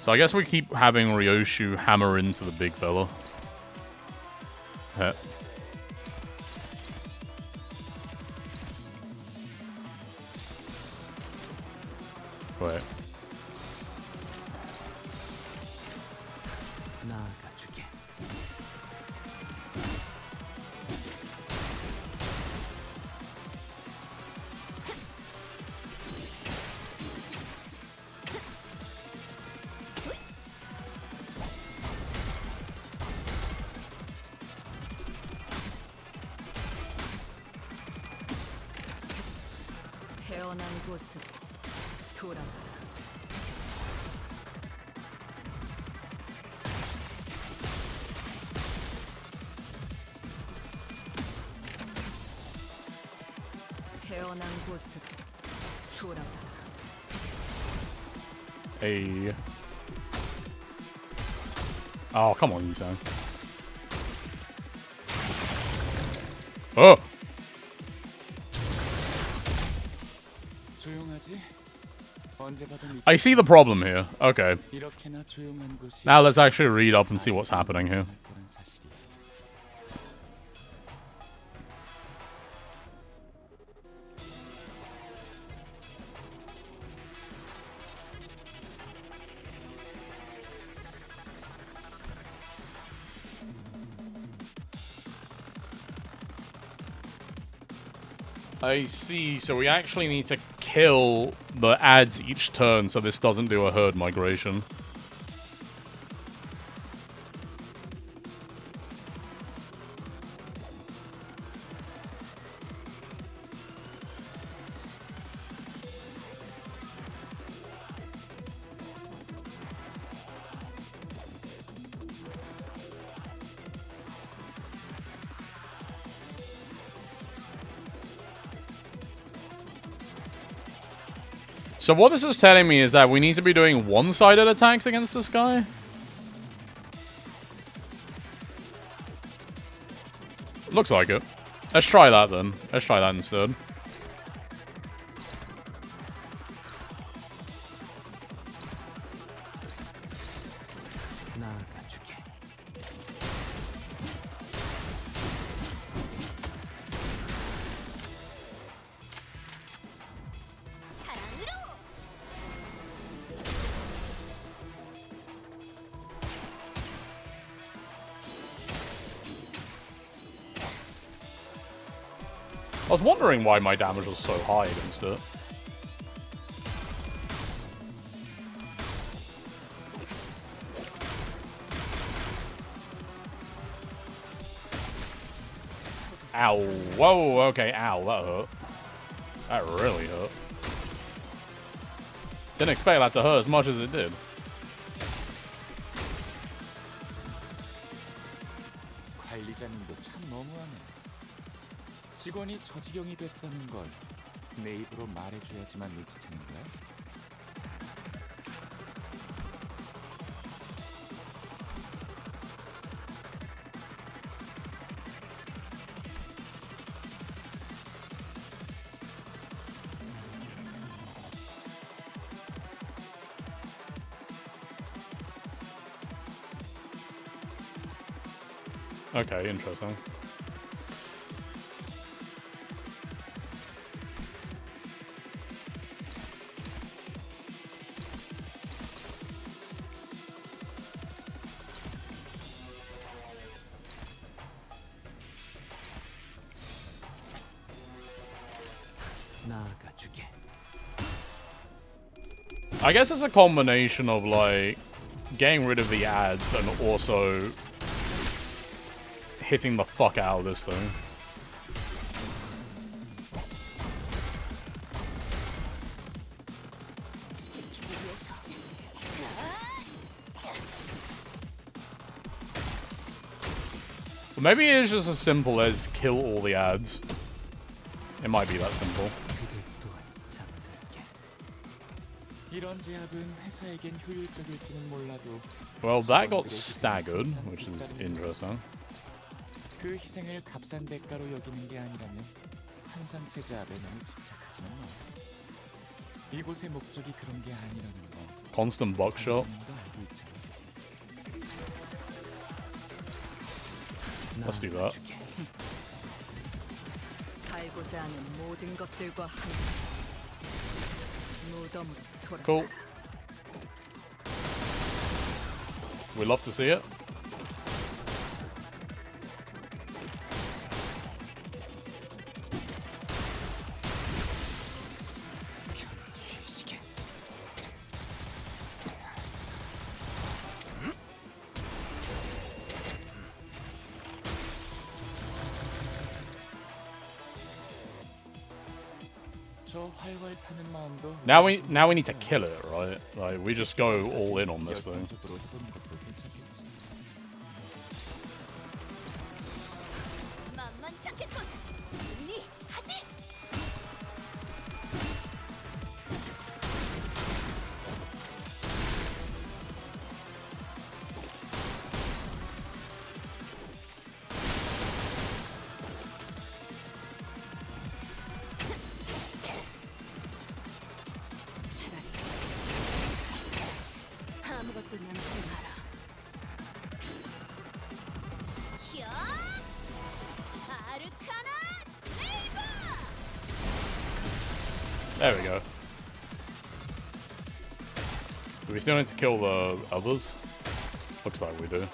So I guess we keep having Ryoshu hammer into the big fella. Wait. 나아가주게. 태어난 곳으로 돌아가라. 태어난 곳으로 돌아가라. Hey. Oh, come on, Yusan. Oh! 조용하지? 언제 봐도 I see the problem here. Okay. 이렇게나 조용한 곳이 Now let's actually read up and see what's happening here. 거란 사실이. I see, so we actually need to kill the ads each turn so this doesn't do a herd migration. So what this is telling me is that we need to be doing one-sided attacks against this guy? Looks like it. Let's try that then. Let's try that instead. 나아가주게. I was wondering why my damage was so high against it. Ow. Whoa, okay, ow, that hurt. That really hurt. Didn't expect that to hurt as much as it did. 관리자님도 참 너무하네. 직원이 저 지경이 됐다는 걸 내 입으로 말해줘야지만 눈치채는 거야? Okay, interesting. 나아가주게. I guess it's a combination of like getting rid of the ads and also hitting the fuck out of this thing. Or maybe it is just as simple as kill all the ads. It might be that simple. 그대 또한 잠들게. 이런 제압은 회사에겐 효율적일지는 몰라도 Well, that got staggered, which is interesting. 그 희생을 값싼 대가로 여기는 게 아니라면 한상체 제압에 너무 집착하지는 마. 이곳의 목적이 그런 게 아니라는 거. Constant buckshot. 당신도 알고 있잖아. Let's do that. 살고자 하는 모든 것들과 함께 무덤으로 돌아가라. Cool. We love to see it. 쉬시게. 저 활활 타는 마음도 Now we need to kill it, right? Like we just go all in on this thing. 열성적으로 해보는 것도 괜찮겠지. 만만치 않겠군. 이미 하지. 아무것도 남지 마라. 히어! 아르카나 세이버! There we go. Do we still need to kill the others? Looks like we do.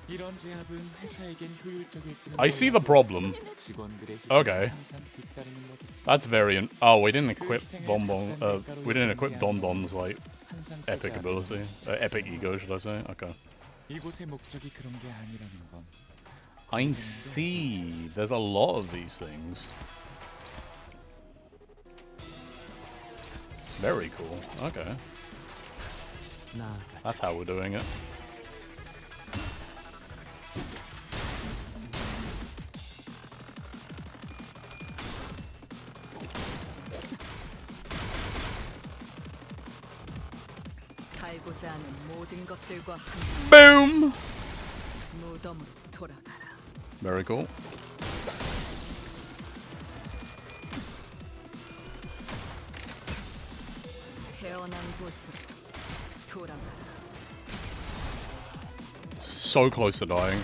이런 제압은 회사에겐 효율적일지는 I see the problem. 직원들의 Okay. 항상 뒤따르는 거겠지. That's very. Oh, we didn't equip bonbon. We didn't equip Don Don's like 한상체 epic 제압은 ability, epic ego, should I say? Okay. 이곳의 목적이 그런 게 아니라는 건 I see. There's a lot of these things. Very cool. Okay. 나아가주게. That's how we're doing it. 살고자 하는 모든 것들과 함께 Boom! 무덤으로 돌아가라. Very cool. 태어난 곳으로 돌아가라. So close to dying.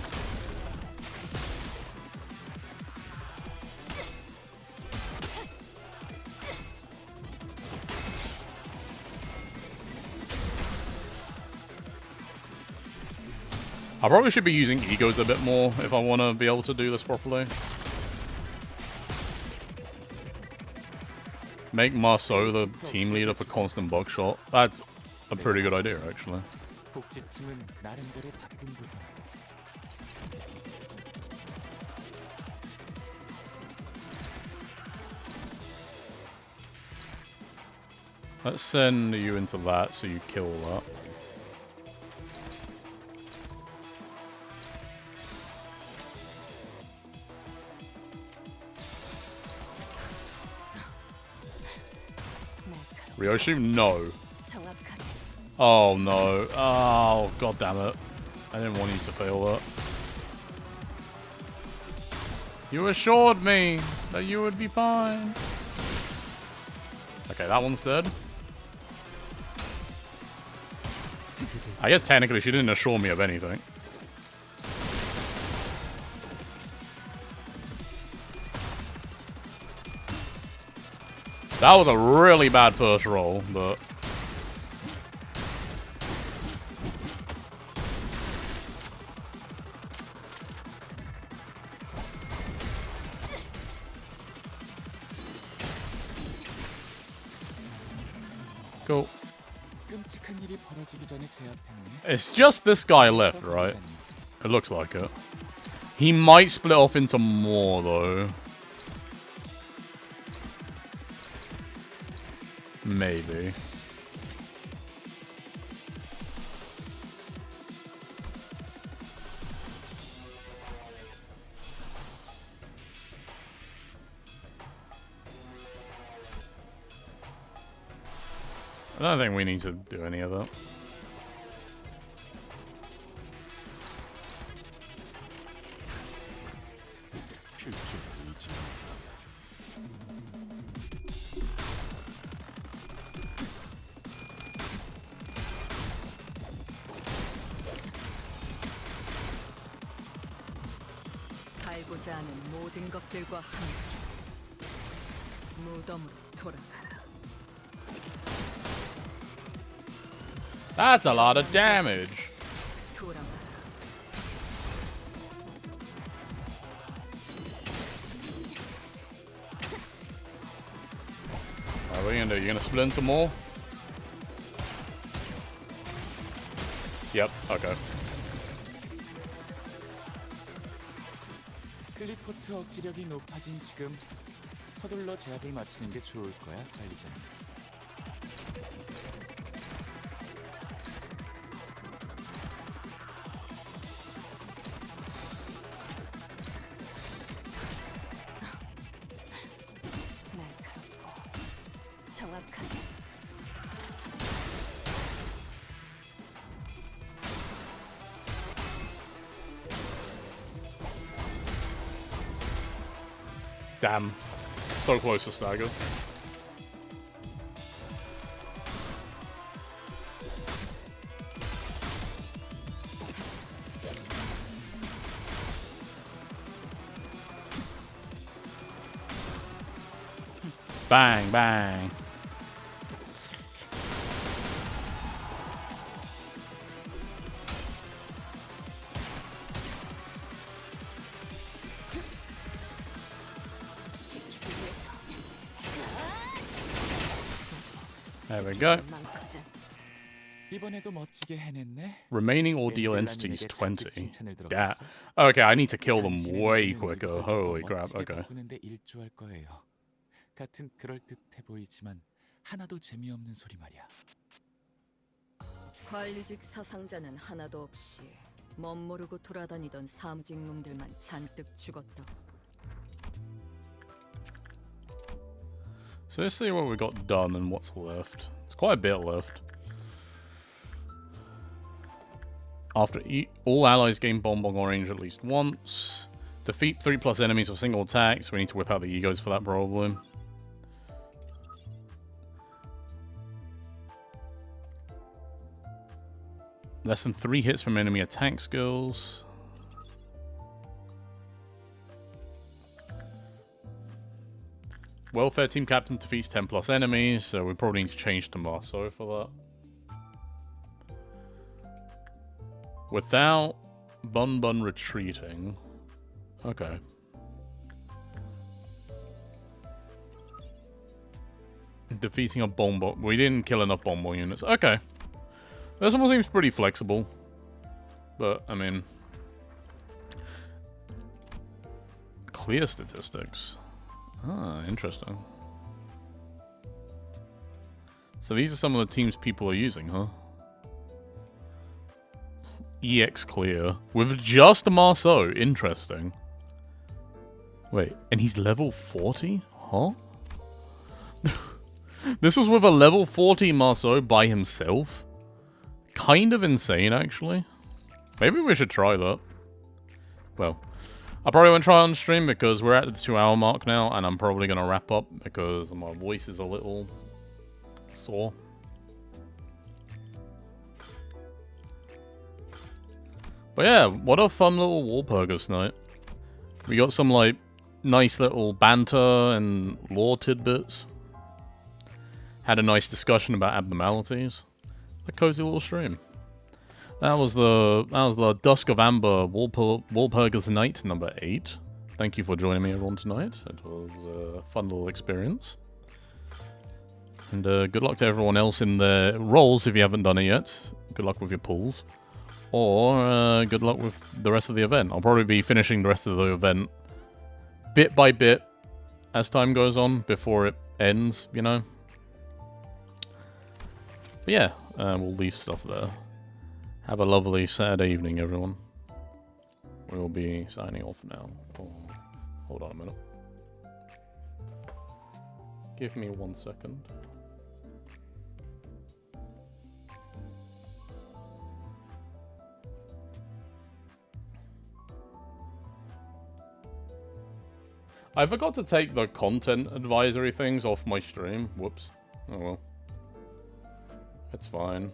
I probably should be using egos a bit more if I want to be able to do this properly. Make Marceau the team leader for constant buckshot. That's a pretty good idea, actually. 복지팀은 나름대로 바쁜 부서. Let's send you into that so you kill that. Ryoshi, no. 정확하게 Oh no. Oh, god damn it. I didn't want you to fail that. You assured me that you would be fine. Okay, that one's dead. I guess technically she didn't assure me of anything. That was a really bad first roll, but... Cool. 끔찍한 일이 벌어지기 전에 제압했네. It's just this guy left, right? It looks like it. He might split off into more, though. Maybe. I don't think we need to do any of that. 필출 의지. 살고자 하는 모든 것들과 함께 무덤으로 돌아가라. That's a lot of damage. 돌아가라. What are you gonna do? You gonna split into more? Yep, okay. 클리포트 억지력이 높아진 지금 서둘러 제압을 마치는 게 좋을 거야, 관리자. 날카롭고 정확하게. Damn. So close to stagger. Bang, bang. There we go. 이번에도 멋지게 해냈네. Remaining ordeal entities 20. Yeah. Okay, I need to kill them way quicker. Holy crap. Okay. 바꾸는데 일조할 거예요. 같은 그럴듯해 보이지만 하나도 재미없는 소리 말이야. 관리직 사상자는 하나도 없이 멋모르고 돌아다니던 사무직 놈들만 잔뜩 죽었다. So let's see what we got done and what's left. It's quite a bit left. After all allies gain bomb range at least once. Defeat 3+ enemies with single attacks. We need to whip out the egos for that problem. Less than 3 hits from enemy attack skills. Welfare team captain defeats 10+ enemies, so we probably need to change to Marceau for that. Without Bun Bun retreating. Okay. Defeating a bomb bot. We didn't kill enough bomb bot units. Okay. This one seems pretty flexible. But, I mean... Clear statistics. Ah, interesting. So these are some of the teams people are using, huh? EX clear. With just Marceau. Interesting. Wait, and he's level 40? Huh? This was with a level 40 Marceau by himself? Kind of insane, actually. Maybe we should try that. Well, I probably won't try on stream because we're at the 2-hour mark now, and I'm probably going to wrap up because my voice is a little sore. But yeah, what a fun little Walpurgisnacht. We got some, like, nice little banter and lore tidbits. Had a nice discussion about abnormalities. A cozy little stream. That was the Dusk of Amber Walpurgisnacht number 8. Thank you for joining me everyone tonight. It was a fun little experience. And good luck to everyone else in their roles if you haven't done it yet. Good luck with your pulls. Or good luck with the rest of the event. I'll probably be finishing the rest of the event bit by bit as time goes on before it ends, you know. But yeah, we'll leave stuff there. Have a lovely Saturday evening, everyone. We'll be signing off now. Oh, hold on a minute. Give me 1 second. I forgot to take the content advisory things off my stream. Whoops. Oh well. It's fine.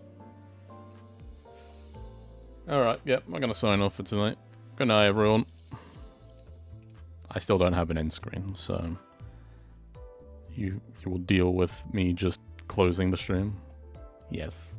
Alright, yep, I'm gonna sign off for tonight. Good night, everyone. I still don't have an end screen, so you will deal with me just closing the stream. Yes.